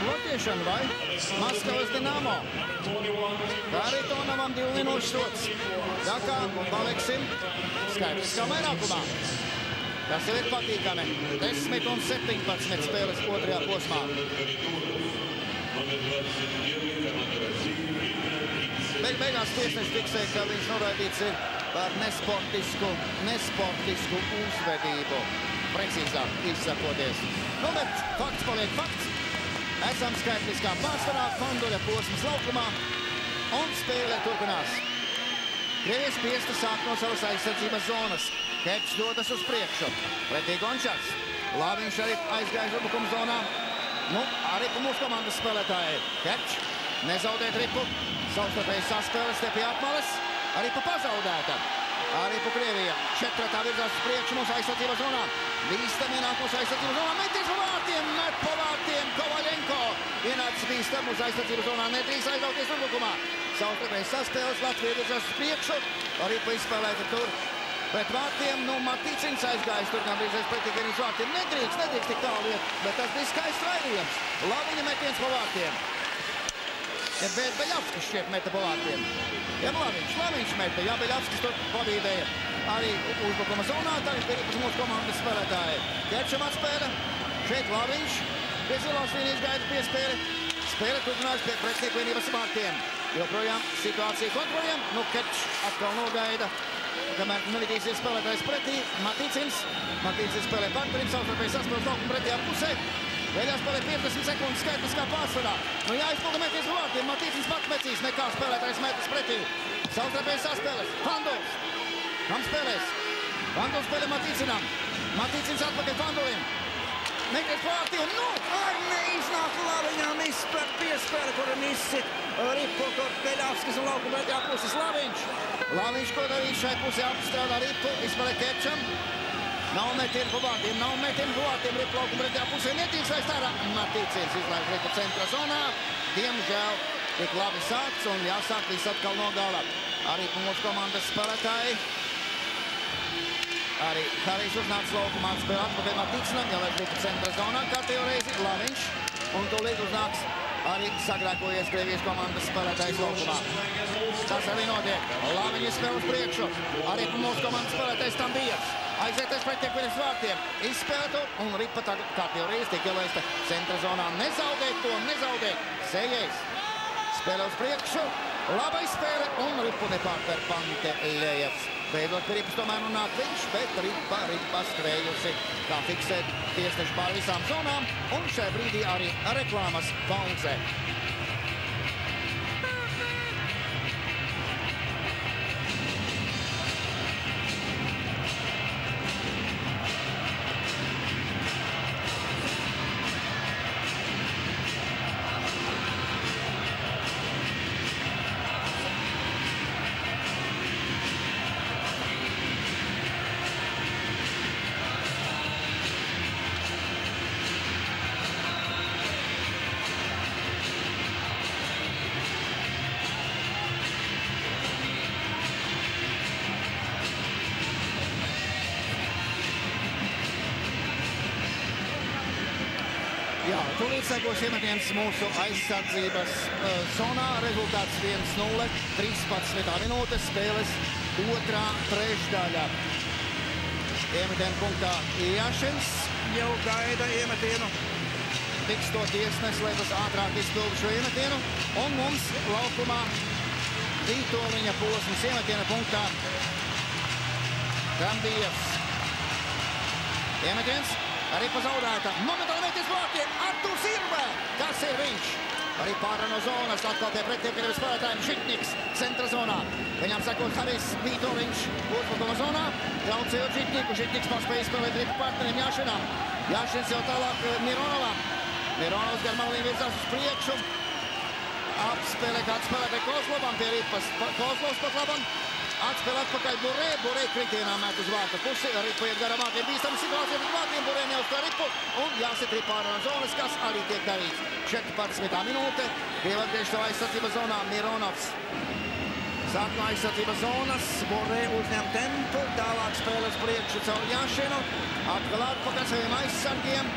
Bloķiešana vai? Maskavas Dinamo. Haritonovam 2 minūšu sots. Tā kā paliksim skaidrs kā vairākumā. Tas jau ir patīkami. 10 un 17 spēles otrajā posmā. Beigās tiesneši fiksēja, ka viņš noraidīts ir par nesportisku uzvedību. Precīzāk izsakoties. Nu, bet fakts paliek fakts. Esam skaitliskā pārsvarā, Fanduļa posmas laukumā, un spēle turpinās. Krievijas spiesta sāk no savas aizsardzības zonas. Kepš dodas uz priekšu. Pretī Gončars. Lāviņš arī aizgāja uzbrukuma zonā. Nu, arī pa mūsu komandas spēlētāji. Kepš nezaudēt Ripu. Savstarpēji saspēles te pie apmales. Arī pa pazaudēta. Arī pa Krievijam. Četratā virzās uz priekšu mūsu aizsardzības zonā. Bīstami ienāk mūsu aizsardzības zonā. Metis pa vārtiem, met pa vārtiem. Kovaļenko ienācis bīstam mūsu aizsardzības zonā. Nedrīkst aizrauties uzbrukumā. Savstarpēji saspēles, Latvija virzās uz priekšu. Arī pa izspēlēta tur. Pret vārtiem, nu, Matīcins aizgājis tur gandrīz pretī vienības vārtiem. Nedrīkst tik tālu iet, bet tas bija skaists raidījums. Laviņa metiens pa vārtiem. Ja Beļavskis šķiet meta pa vārtiem. Ja Laviņš meta, ja Beļavskis tur pabīdēja arī uzbrukuma zonā, tagad ir īpaši mūsu komandas spēlētāji. Kerčam atspēle, šeit Laviņš, pie zilās līnijas gaida piespēle. Spēle turpinās pie pretinieku vienības vārtiem. Joprojām situāciju kontrolējam, nu Kerč atkal nogaida. Kamēr nevidīsies spēlētājs pretī, Matīcins spēlē partnerim, savstarpēji saspēles laukuma pretījā pusē. Vēļā spēlē 15 sekundes skaitliskā pārsvarā. Nu jāizpilda meties pa vārtiem, Matīcins pats metīs, nekā spēlētājs metas pretī. Savstarpēji saspēles, Fanduls. Kam spēlēs? Fanduls spēlē Matīcinam. Matīcins atpakaļ Fandulim. Meties pa vārtiem, nu, neiznāk Laviņām izspērt piespēle, kuram izsit Ripu, kur Beļavskis un laukuma pretījā puses Laviņš. Laviņš, ko darīs šai pusē, apstrādā Ripu, izspēlē Kerčam. Nav metienu pa vārtiem, Ripu laukuma pretījā pusē netīks vairs ārā. Matīcins izlaiž Ripu centra zonā. Diemžēl tik labi sākts un jāsāk viss atkal no gala. Arī mūsu komandas spēlētāji. Arī Harijs uznāca laukumā, spēlē atpakaļ Matīcinam, jālaiž Ripu centra zonā, kārtējo reizi Laviņš. Un tūlīt uznāks arī sagrēkojies Krievijas komandas spēlētājs laukumā. Tas arī notiek. Laviņa spēle uz priekšu. Arī mūsu komandas spēlētājs Tambijevs. Aizieties pretinieku vienības vārtiem. Izspēlētu un Ripa tagad kārtējo reizi tiek ielaista centra zonā. Nezaudēt to, nezaudēt. Sējais. Spēle uz priekšu. Labai spēle un Ripu nepārtver Pantelejevs. Beidzot pie Ripas tomēr nonāk viņš, bet Ripa skrējusi, kā fiksēt tiesneši pār visām zonām, un šai brīdī arī reklāmas pauze. Jā, tūlīt sekos iemetiens mūsu aizsardzības zonā. Rezultāts 1-0, 13. minūte, spēles otrā trešdaļa. Iemetienu punktā Jašins jau gaida iemetienu. Tiks to tiesnes, lai tas ātrāk izpildu šo iemetienu. Un mums laukumā Vītoliņa posms iemetiena punktā Tambijevs. Iemetiens. Arī pazaudēta. Momentāli meties vārtiem. Arturs Irbe. Tas ir viņš. Arī pārā no zonas. Atkal pie pretiekiem spēlētājiem. Žitniks centra zonā. Viņam sekot Harijs Vītoliņš uzbrukuma zonā. Traucējot Žitniku. Žitniks paspēja izspēlēt Ripu partnerim Jašinam. Jašins jau tālāk Mironovam. Mironovs gar malī virzās uz priekšu. Apspēlē kāds spēlētāji Kozlovam pie Ripas. Kozlovs pat labam. Atspēl atpakaļ Burē. Burē kritienā met uz vārta pusi. Ripu iet garām vārtiem. Bīstama situācija pret vārtiem. Burē neuzskar Ripu. Un jāsit Ripu ārā no zonas, kas arī tiek darīts. 14. minūte. Krievi atgriež savā aizsardzības zonā. Mironovs. Sāk no aizsardzības zonas. Burē uzņem tempu. Tālāk spēle uz priekšu caur Jašinu. Atkal atpakaļ saviem aizsargiem.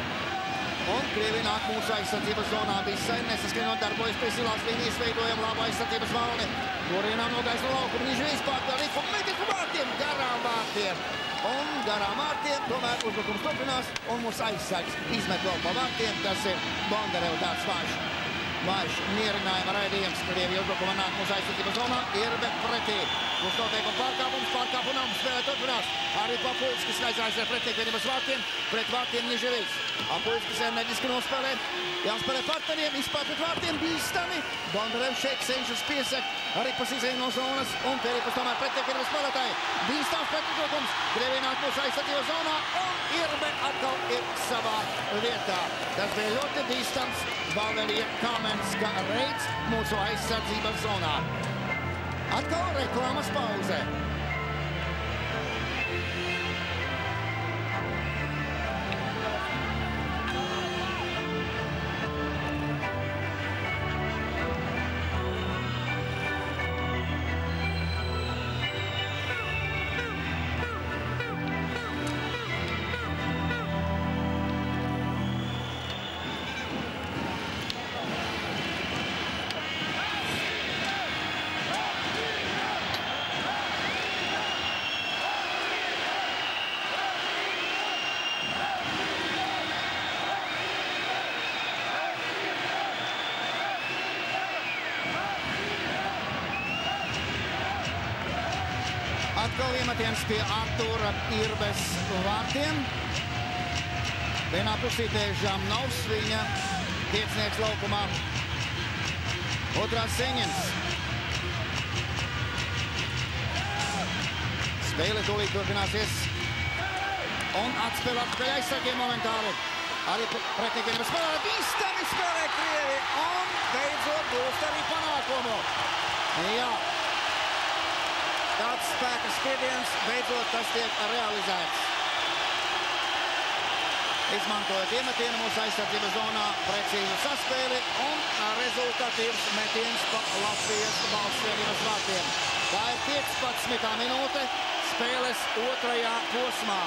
Un Krievi nāk mūsu aizsardzības zonā. Visai nesaskaņot darbojas pie zilās līnijas. Veidojam labu aizsardzības valni. Kurienām nogais no laukuma. Nižvīs pārtver Ripu. Meties pa vārtiem. Garām vārtiem. Un garām vārtiem. Tomēr uzbrukums turpinās. Un mūsu aizsargs izmet vēl pa vārtiem. Tas ir Bondarev tāds vājš mierinājuma raidījums. Krievi uzbrukuma nāk mūsu aizsardzības zonā. Irbe pretī. Mums noteikuma pārkāpums. Pārkāpumam spēlē turpinās. Arī Papulskis aizsargs ar pretieku vienības vārtiem. Pret vārtiem Nižvīs. Apulskis enerģiski nospēlē. Jāspēlē partneriem, izpār pret vārtiem, bīstami. Bondarev šeit cenšas piesakt arī pasīzēju no zonas. Un pie Ripas tomēr pretieku vienības spēlētāji. Bīstams pretuzbrukums. Krievi nāk mūsu aizsardzības zonā. Un Irbe atkal ir savā vietā. Tas bija ļoti bīstams. Valērija Kamenska reids mūsu aizsardzības zonā. Atkal reklāmas pauze. Atkal iemetiens pie Artūra Irbes vārtiem. Vienā pusītē Žamnovs, viņa piecinieks laukumā. Otrā Seņins. Spēle tūlīt turpināsies. Un atspēlē aizsargiem momentāli. Arī pretniekiem spēlē bīstami spēlē Krievi. Un beidzot gūst arī panākumu. Jā. Tāds spēka spiediens, beidzot tas tiek realizēts. Izmantojot iemetienu mūsu aizsardzības zonā precīzu saspēli un rezultatīvs metiens pa Latvijas valsts vienības vārtiem. Tā ir 15. minūte spēles otrajā posmā.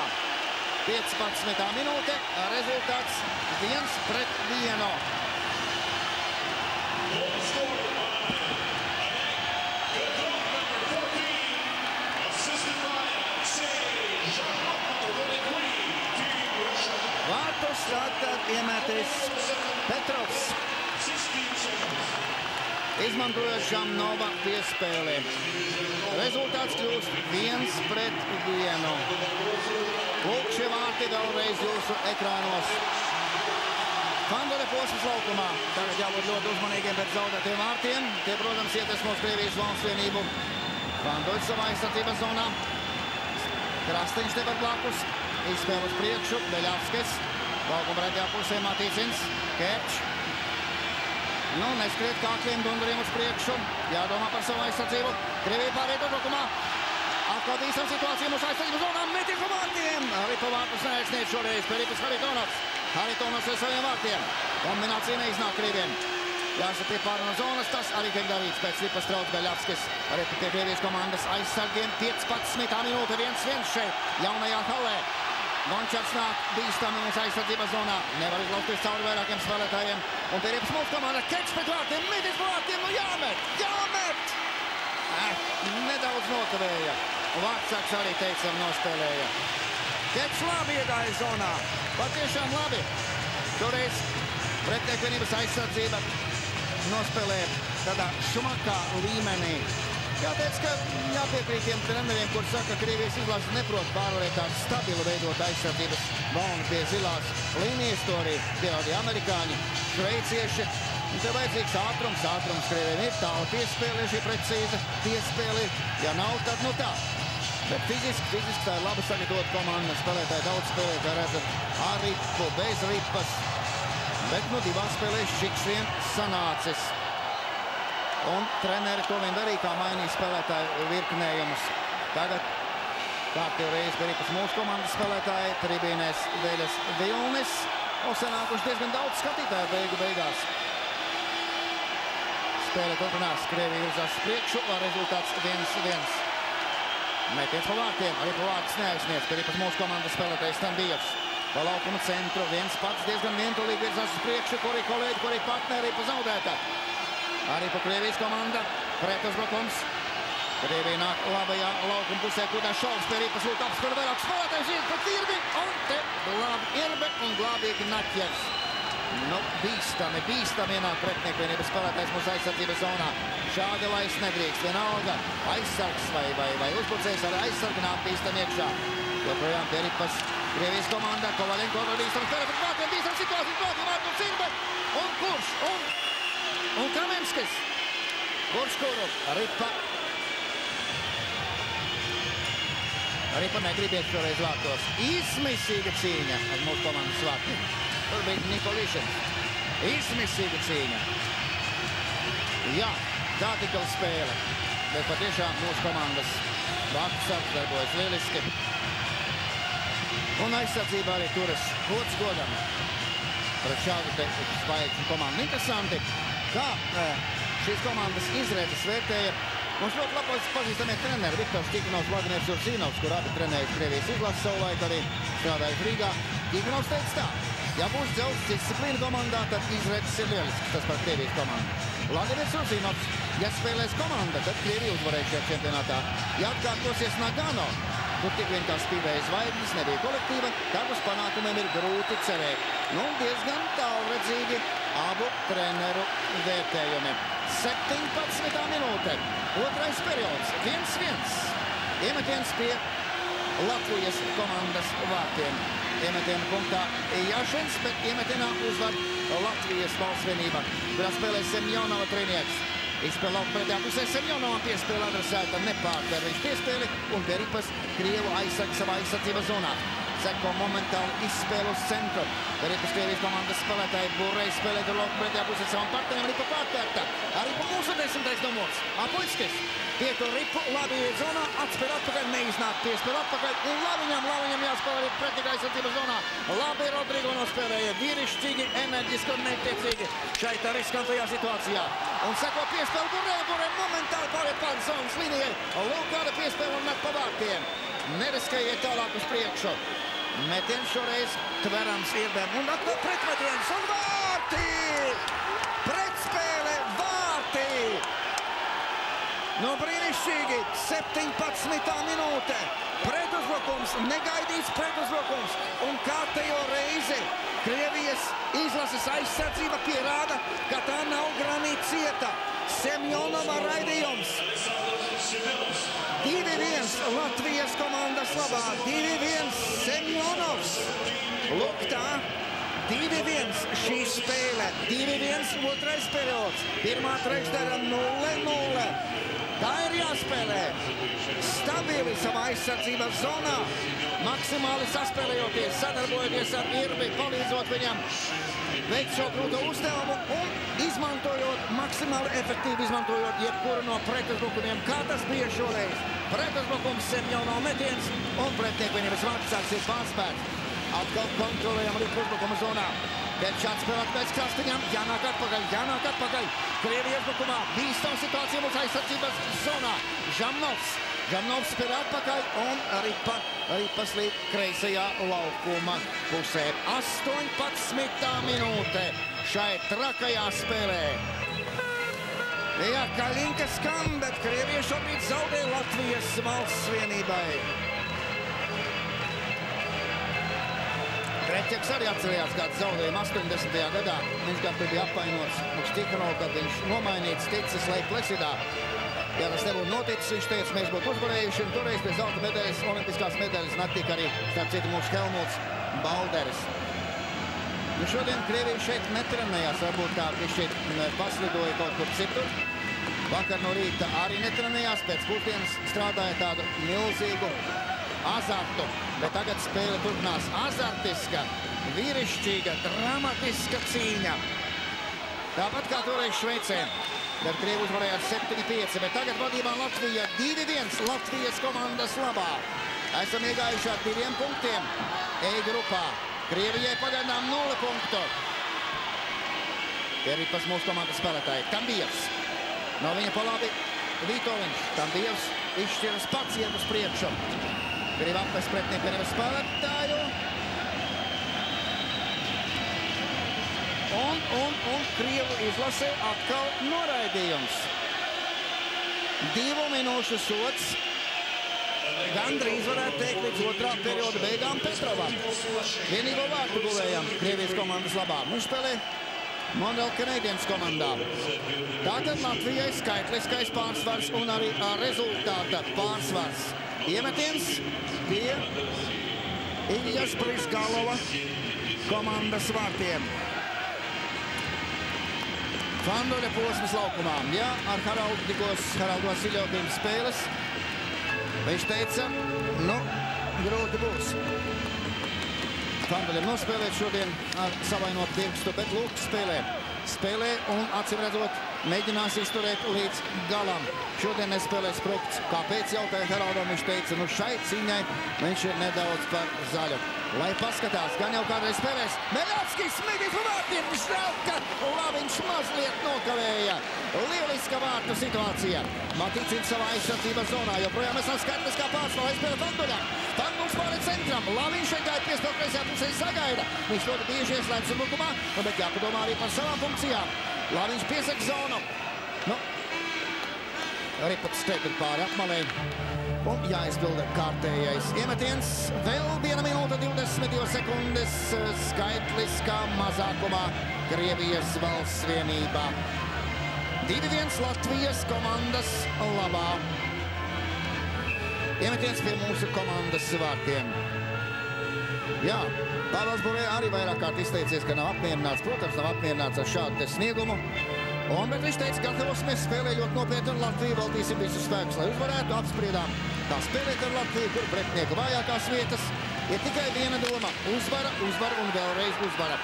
15. minūte, rezultāts 1-1. Vārtus tātad iemetis Petrovs. Izmantojot Žamnova piespēlē. Rezultāts kļūst 1-1. Lūk, šie vārti vēlreiz jūsu ekrānos. Fandore posms laukumā. Tagad jābūt ļoti uzmanīgiem pēc zaudētiem vārtiem. Tie, protams, iedvesmos Krievijas valsts vienību. Fandore savā aizsardzības zonā. Krastiņš te par blakus. Izspēle uz priekšu, Beļavskis. Laukuma pretējā pusē Matīcins. Kerč. Nu, neskriet kākiem dunduriem uz priekšu. Jādomā par savu aizsardzību. Krievija pārējot uzbrukumā. Atkal bīstam situācija mūsu aizsardzības zonā. Metiens pa vārtiem. Ripa vārtus neaizsniedz šoreiz. Peripas Haritonovs. Haritonovs ar saviem vārtiem. Kombinācija neiznāk Krieviem. Jāsaka pie pāri no zonas. Tas arī tiek darīts pēc Ripas trauc Beļavskis. Arī pie Krievijas komandas aizsargiem. 15. minūte 1-1 šeit jaunajā halē. Gončars nāk bīstami mūsu aizsardzības zonā. Nevar izlausties cauri vairākiem spēlētājiem. Un pie Ripas mūsu komanda Kerč pret vārtiem. Metiens pa vārtiem. Jāmet! Jāmet! Nedaudz nokavēja. Vārtsaks arī teicam nospēlēja. Kerč labi iegāja zonā. Patiešām labi. Šoreiz pretnieku vienības aizsardzība nospēlē tādā šmakā līmenī. Jāteic, ka jāpiekrīt tiem treneriem, kur saka, ka Krievijas izlase neprot pārvarēt tādu stabilu veidot aizsardzības balnu pie zilās līnijas. To arī pierādīja amerikāņi, šveicieši. Un te vajadzīgs ātrums. Ātrums Krieviem ir tālu piespēle, šī precīza piespēle. Ja nav, tad nu tā. Bet fiziski tā ir labi sagatavot komanda. Spēlētāji daudz spēlē, kā redzat, ar ripu, bez ripas. Bet nu divās spēlēs šiks vien sanācis. Un treneri to vien darīja, kā mainīja spēlētāju virknējumus. Tagad kārtīgi reiz pie Ripas mūsu komandas spēlētāji, tribīnēs Veļas Vilnis. Un sanākuši diezgan daudz skatītāju beigās. Spēle turpinās, Krievija virzās uz priekšu, rezultāts 1-1. Metiens pa vārtiem, arī pa vārtus neaizsniedz pie Ripas mūsu komandas spēlētājs Tambijevs. Pa laukuma centru viens pats diezgan vientulīgi virzās uz priekšu, kuri kolēģi, kuri partneri pa zaudētā. Arī pa Krievijas komanda, pretuzbrukums. Krievija nāk labajā laukuma pusē, kudā Šovs pie Ripas lūk apspēr vairāk spēlētājs iet pret Irbi. Un te glābi Irbe un glābi Ignaķevs. Nu, bīstami ienāk pretnieku vienības spēlētājs mūsu aizsardzības zonā. Šādi laist nedrīkst. Vienalga aizsargs vai uzbrucējs ar aizsargu nāk bīstami iekšā. Joprojām pie Ripas Krievijas komanda. Kovaļenko ar bīstami spēlē pret vārtiem. Bīstami situācijas blokā vārtums Irbe. Un kurš? Un Kamenskis. Kurš kuru? Ripa negrib iet šoreiz vārtos. Izmisīga cīņa ar mūsu komandas vārtiem. Tur bija Nikolišins. Izmisīga cīņa. Jā, tā tikal spēle. Bet patiešām mūsu komandas vārtsargs darbojas lieliski. Un aizsardzībā arī turas gods godam. Pret šādu te spaiķu komandu. Interesanti, kā šīs komandas izredzes vērtēja mums ļoti labi pazīstamie treneri Viktors Tikhnovs, Vladimirs Urzīnovs, kur abi trenējas Krievijas izlases savulaik, arī strādājuši Rīgā. Tikhnovs teica tā, ja būs dzelzs disciplīna komandā, tad izredzes ir lielisks, tas par Krievijas komandu. Vladimirs Urzīnovs, ja spēlēs komanda, tad Krievija uzvarēs šajā čempionātā. Ja atkārtosies Nagano, tur tik vien kā spīdēja zvaigznes, nebija kolektīva, tad uz panākumiem ir grūti cerēt. Nu, diezgan tālredzīgi abu treneru vērtējumi. 17. minūte, otrais periods, 1-1. Iemetiens pie Latvijas komandas vārtiem. Iemetiena punktā Jašins, bet iemetienā uzvar Latvijas Valsts vienība, kurā spēlē Semjonova trenieks. Izspēle lauka pretējā pusē, Semjonovam piespēle adresēta nepārtver. Viņš piespēli un pie ripas Krievu aizsargi savā aizsardzības zonā. Seko momentāli izspēle uz centru. Ripas Krievijas komandas spēlētāji Burei spēlē tur lauka pretējā pusē savam partnerim, ripa pārtvērta. Arī pa mūsu 10. numurs Apuļskis. Pietur ripu, labi iet zonā, atspēl atpakaļ, neiznāk piespēl atpakaļ. Un Laviņam jāspēlē arī pretīgā aizsardzības zonā. Labi Rodrigo nospēlēja, vīrišķīgi, enerģiski un netiecīgi šeit riskantajā situācijā. Un seko piespēle Burei momentāli pāriet pāri zonas līnijai. Lūk, kāda piespēle un met pa vārtiem. Neriskējiet tālāk uz priekšu. Metiens šoreiz tverams Irbēm. Un atkal pretmetiens un vārti! Pretspēle vārti! No brīnišķīgi 17. minūte. Pretuzbrukums, negaidīts pretuzbrukums. Un kārtējo reizi Krievijas izlases aizsardzība pierāda, ka tā nav granīt cieta. Semjonova raidījums. 2-1 Latvijas komandas labā. 2-1 Semjonovs. Lūk tā. 2-1 šī spēle. 2-1 otrais periods. Pirmā trešdaļa 0-0. Tā ir jāspēlē. Stabili savā aizsardzības zonā. Maksimāli saspēlējoties, sadarbojoties ar Irbi, palīdzot viņam veikt šo grūto uzdevumu un izmantojot, maksimāli efektīvi izmantojot jebkuru no pretuzbrukumiem, kā tas bija šoreiz. Pretuzbrukums Semjonova metiens un pretnieku vienības vārdsargs ir pārspēts. Atkal kontrolējam arī uzbrukuma zonā. Bet šāds spēlēt pēc krastiņām, jānāk atpakaļ. Krievi iezbrukumā, bīstam situācija mūsu aizsardzības zonā. Žamnovs spēlē atpakaļ un ripa slīd kreisajā laukuma pusē. 18. minūte šai trakajā spēlē. Jā, Kaļinka skan, bet Krievija šobrīd zaudē Latvijas Valsts vienībai. Kreķeks arī atcerējās kāds zaudējumu 80. gadā. Viņš gan tur bija apvainots uz Tikanovu, kad viņš nomainīts ticis Lei Plesidā. Ja tas nebūtu noticis, viņš teica, mēs būtu uzvarējuši, un toreiz pēc zelta medaļas, olimpiskās medaļas netika arī, starp citu, mūsu Helmuts Balderis. Nu, šodien Krievija šeit netrenējās, varbūt tā šeit paslidoja kaut kur citur. Vakar no rīta arī netrenējās, pēc pusdienas strādāja tādu milzīgu azartu, bet tagad spēle turpinās azartiska, vīrišķīga, dramatiska cīņa. Tāpat kā toreiz Šveicē, kad Krievi uzvarēja ar 7-5, bet tagad vadībā Latvija 2-1 Latvijas komandas labā. Esam iegājuši ar 2 punktiem E grupā. Krievijai pagaidām 0 punktu. Tie ir pas mūsu komandas spēlētāji. Tambijevs. No viņa pa labi Vītoviņš. Tambijevs izšķiras pats iet uz priekšu. Grib apmest pretnieku vienības spēlētāju. Un Krievu izlasē atkal noraidījums. 2 minūšu sots. Gandrīz varētu teikt līdz otrā perioda beigām Petrovam. Vienīgo vārtu guvējam Krievijas komandas labā. Viņš spēlē Montreal Canadiens komandā. Tātad Latvijai skaitliskais pārsvars un arī rezultāta pārsvars. Iemetiens pie Iljas Priskalova komandas vārtiem. Fandoļa posmas laukumā. Jā, ar Haraldu tikos Haraldu Vasiļovu pirms spēles. Viņš teica, nu, grūti būs. Fandoļam nospēlēt šodien ar savainotu pirkstu, bet lūk, spēlē un acīm redzot mēģinās izturēt līdz galam. Šodien nespēlē Sprukts. Kāpēc jautāja Haraldam? Viņš teica, nu šai cīņai viņš ir nedaudz par zaļu. Lai paskatās, gan jau kādreiz spēlēs. Meļovskis smidīs pa vārtiem. Žēl, ka Laviņš mazliet nokavēja. Lieliska vārtu situācija. Matīcins savā aizsardzības zonā. Joprojām esam skaitliskā pārsvarā. Aizspēlē Fandoļam. Fandoļs pāri centram. Laviņš vienkārši piespēl kreisajā pusē sagaida. Viņš ļoti bieži ieslēdz uzbrukumā, bet jāpadomā arī par savām funkcijām. Laviņš piesaka zonu. Nu, arī pat steigti pāri apmalē. Un jāizpilda kārtējais iemetiens. Vēl 1 minūte 22 sekundes skaitliskā mazākumā Krievijas valsts vienībā. 2-1 Latvijas komandas labā. Iemetiens pie mūsu komandas vārtiem. Jā, Pāvils Burē arī vairāk kārt izteicies, ka nav apmierināts. Protams, nav apmierināts ar šādu te sniegumu. Bet viņš teica, gatavosimies spēlē ļoti nopietni un Latviju veltīsim visus spēkus, lai uzvarētu. Apspriedām, kā spēlēt ar Latviju, kur pretinieku vājākās vietas. Ir tikai viena doma – uzvara, uzvara un vēlreiz uzvara.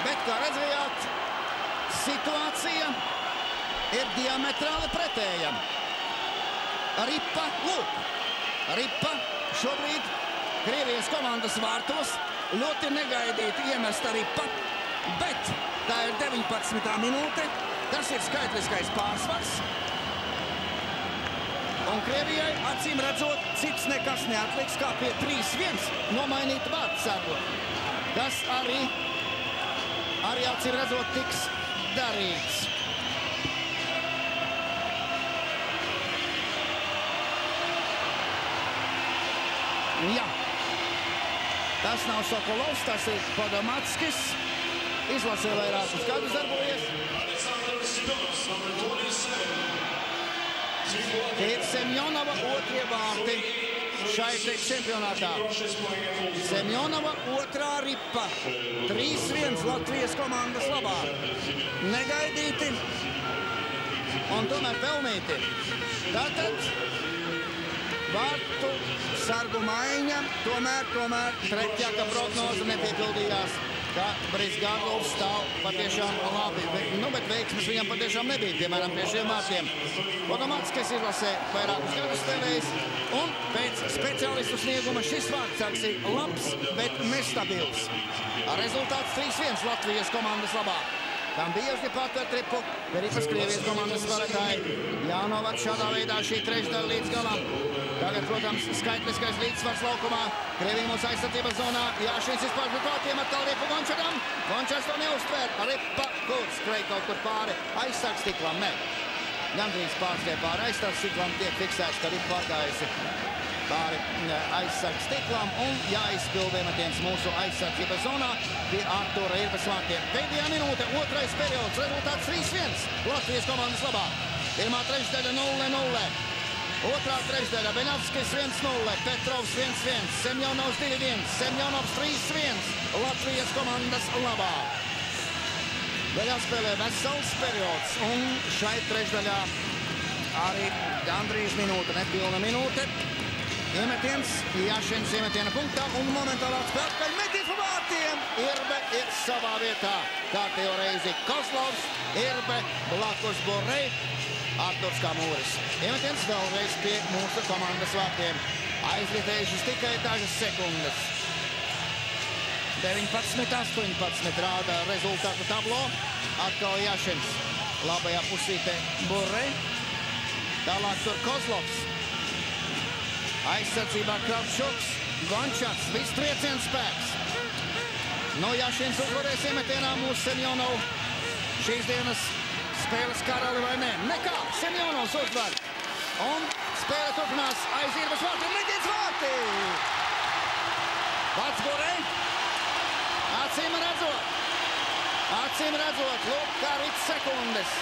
Bet, kā redzējāt, situācija ir diametrāli pretēja. Ripa, lūk, Ripa šobrīd Krievijas komandas vārtos ļoti negaidīti iemesta Ripa, bet tā ir 19. minūte, tas ir skaitliskais pārsvars. Un Krievijai, acīm redzot, cits nekas neatliks, kā pie 3-1 nomainīt vārdsargu, kas arī acīm redzot tiks darīts. Jā, tas nav Sokolovs, tas ir Podomatskis. Izlasē vairākus gadus darbojies. Ir Semjonova otrie vārti šai čempionātā. Semjonova otrā Ripa. 3-1 Latvijas komandas labā. Negaidīti un tomēr pelnīti. Tātad vārtu sargu maiņa, tomēr Tretjaka prognoze nepiepildījās, ka Brizgāgovs stāv patiešām labi. Bet veiksmes viņam patiešām nebija, piemēram, pie šiem vārtiem. Podomatskis izlasē vairākus gadus spēlējis, un pēc speciālistu snieguma šis vārdsargs ir labs, bet nestabils. Rezultāts 3-1 Latvijas komandas labā. Tam bija uzņepāta ar Ripu, Ripas Krievijas komandas spēlētāji. Jānovad šādā veidā šī trešdaļa līdz galam. Tagad, protams, skaitliskais līdzsvars laukumā. Krievija mūsu aizsardzības zonā. Jāšins izpārš pie prātiem atkal Ripu Gončadam. Gončads to neuztver. Ripa Kurts skrēj kaut kur pāri. Aizsargs stiklam, ne. Gandrīz pārstie pāri aizsargs stiklam tiek fiksēts, ka Ripa pārgājusi pāri aizsargs stiklam un jāizpilda iemetiens mūsu aizsardzības zonā pie Artūra Irbas vārtiem. Pēdējā minūte, otrais periods, rezultāts 3-1 Latvijas komandas labā. Pirmā trešdaļa 0-0. Otrā trešdaļa Beņavskis 1-0, Petrovs 1-1, Semjonovs 2-1, Semjonovs 3-1 Latvijas komandas labā. Vēl jāspēlē vesels periods un šai trešdaļā arī gandrīz minūte, nepilna minūte. Iemetiens, Jāšins iemetiena punktā un momentālā atpakaļ metiens pa vārtiem. Irbe ir savā vietā. Kārtējo reizi Kozlovs, Irbe, blakus Borei, Arturs Kamūris. Iemetiens vēlreiz pie mūsu komandas vārtiem. Aizritējušas tikai dažas sekundes. 19-18 rāda rezultātu tablo. Atkal Jāšins. Labajā pusītē Borei. Tālāk tur Kozlovs. Aizsardzībā Kravčuks, Gončats, viss trieciens spēks. No Jāšins uzvarēs iemetienā mūsu Semjonovu šīs dienas spēles karali vai ne? Nekā, Semjonovs uzvar. Un spēle turpinās aiz Irbas vārtiem, metiens vārtī! Pats Borei. Acīm redzot, lūk, kā rīt sekundes.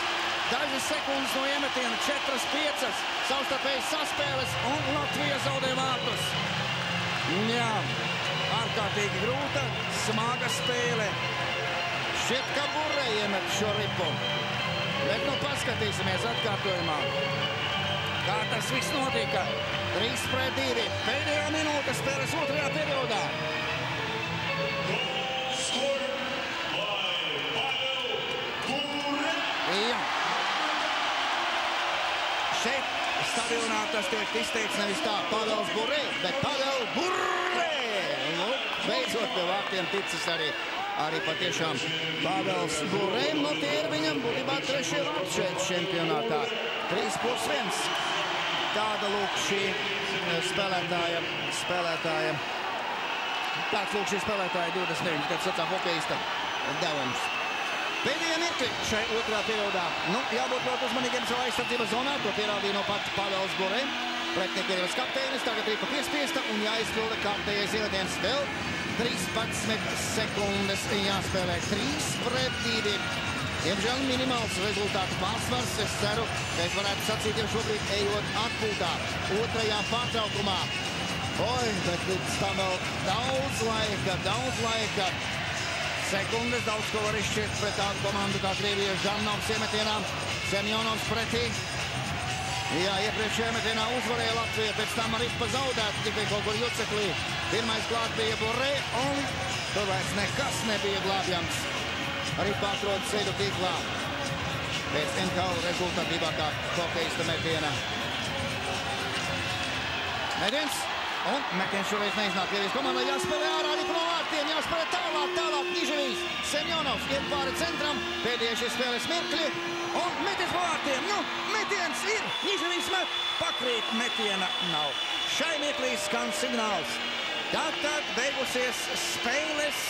Dažas sekundes no iemetiena, 4-5, savstarpējas saspēles un Latvija zaudē vārtus. Jā, ārkārtīgi grūta, smaga spēle. Šķiet, ka Burei iemet šo Ripu. Bet nu paskatīsimies atkārtojumā, kā tas viss notika. 3-2, pēdējā minūte spēles otrajā periodā. Jā. Šeit stadionā tas tiek izteikts nevis tā Pāvils Burē, bet Pāvils Burē. Lūk, beidzot pie vārtiem ticis arī patiešām Pāvils Burē. Nu, tie ir viņam būtībā trešie vārti šeit čempionātā. 3+1. Tāda lūk šī spēlētāja. Tāds lūk šī spēlētāja 29, kad sacā hokeista devums. Pēdējā mirkli šai otrā periodā. Nu, jābūt ļoti uzmanīgiem savā aizsardzības zonā. To pierādīja no pat Pāvils Burē. Pretinieki ir kapteinis, tagad Ripa piespiesta un jāizpilda kārtējais iemetiens. Vēl 13 sekundes jāspēlē. 3-2. Diemžēl minimāls rezultātu pārsvars. Es ceru, ka es varētu sacīt jau šobrīd ejot atpūtā, otrajā pārtraukumā. Oi, bet līdz tam vēl daudz laika. Sekundes daudz ko var izšķirt pret tādu komandu kā Krievijas Žanovs iemetienā. Semjonovs pretī. Jā, iepriekšējā metienā uzvarēja Latvija, pēc tam arī pazaudēta tikai kaut kur Juceklī. Pirmais klāt bija Borē, un tur vairs nekas nebija glābjams. Arī pārtrod sēdu tīklā pēc NHL rezultatīvākā hokeista metiena. Metiens, un metiens šoreiz neiznāk. Krievijas komandai jāspēlē ārā arī no vārtiem, jāspēlē tālāk. Niževijs, Semjonovs iet pāri centram, pēdējie šie spēles mirkļi, un metiens pa vārtiem. Nu, metiens ir, Niževijs met, pakrīt, metiena nav. Šai mirklī skan signāls. Tātad beigusies spēles,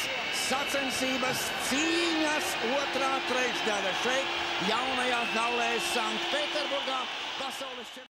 sacensības, cīņas otrā trešdaļa šeit jaunajā hallē Sanktpēterburgā pasaules čempionātā.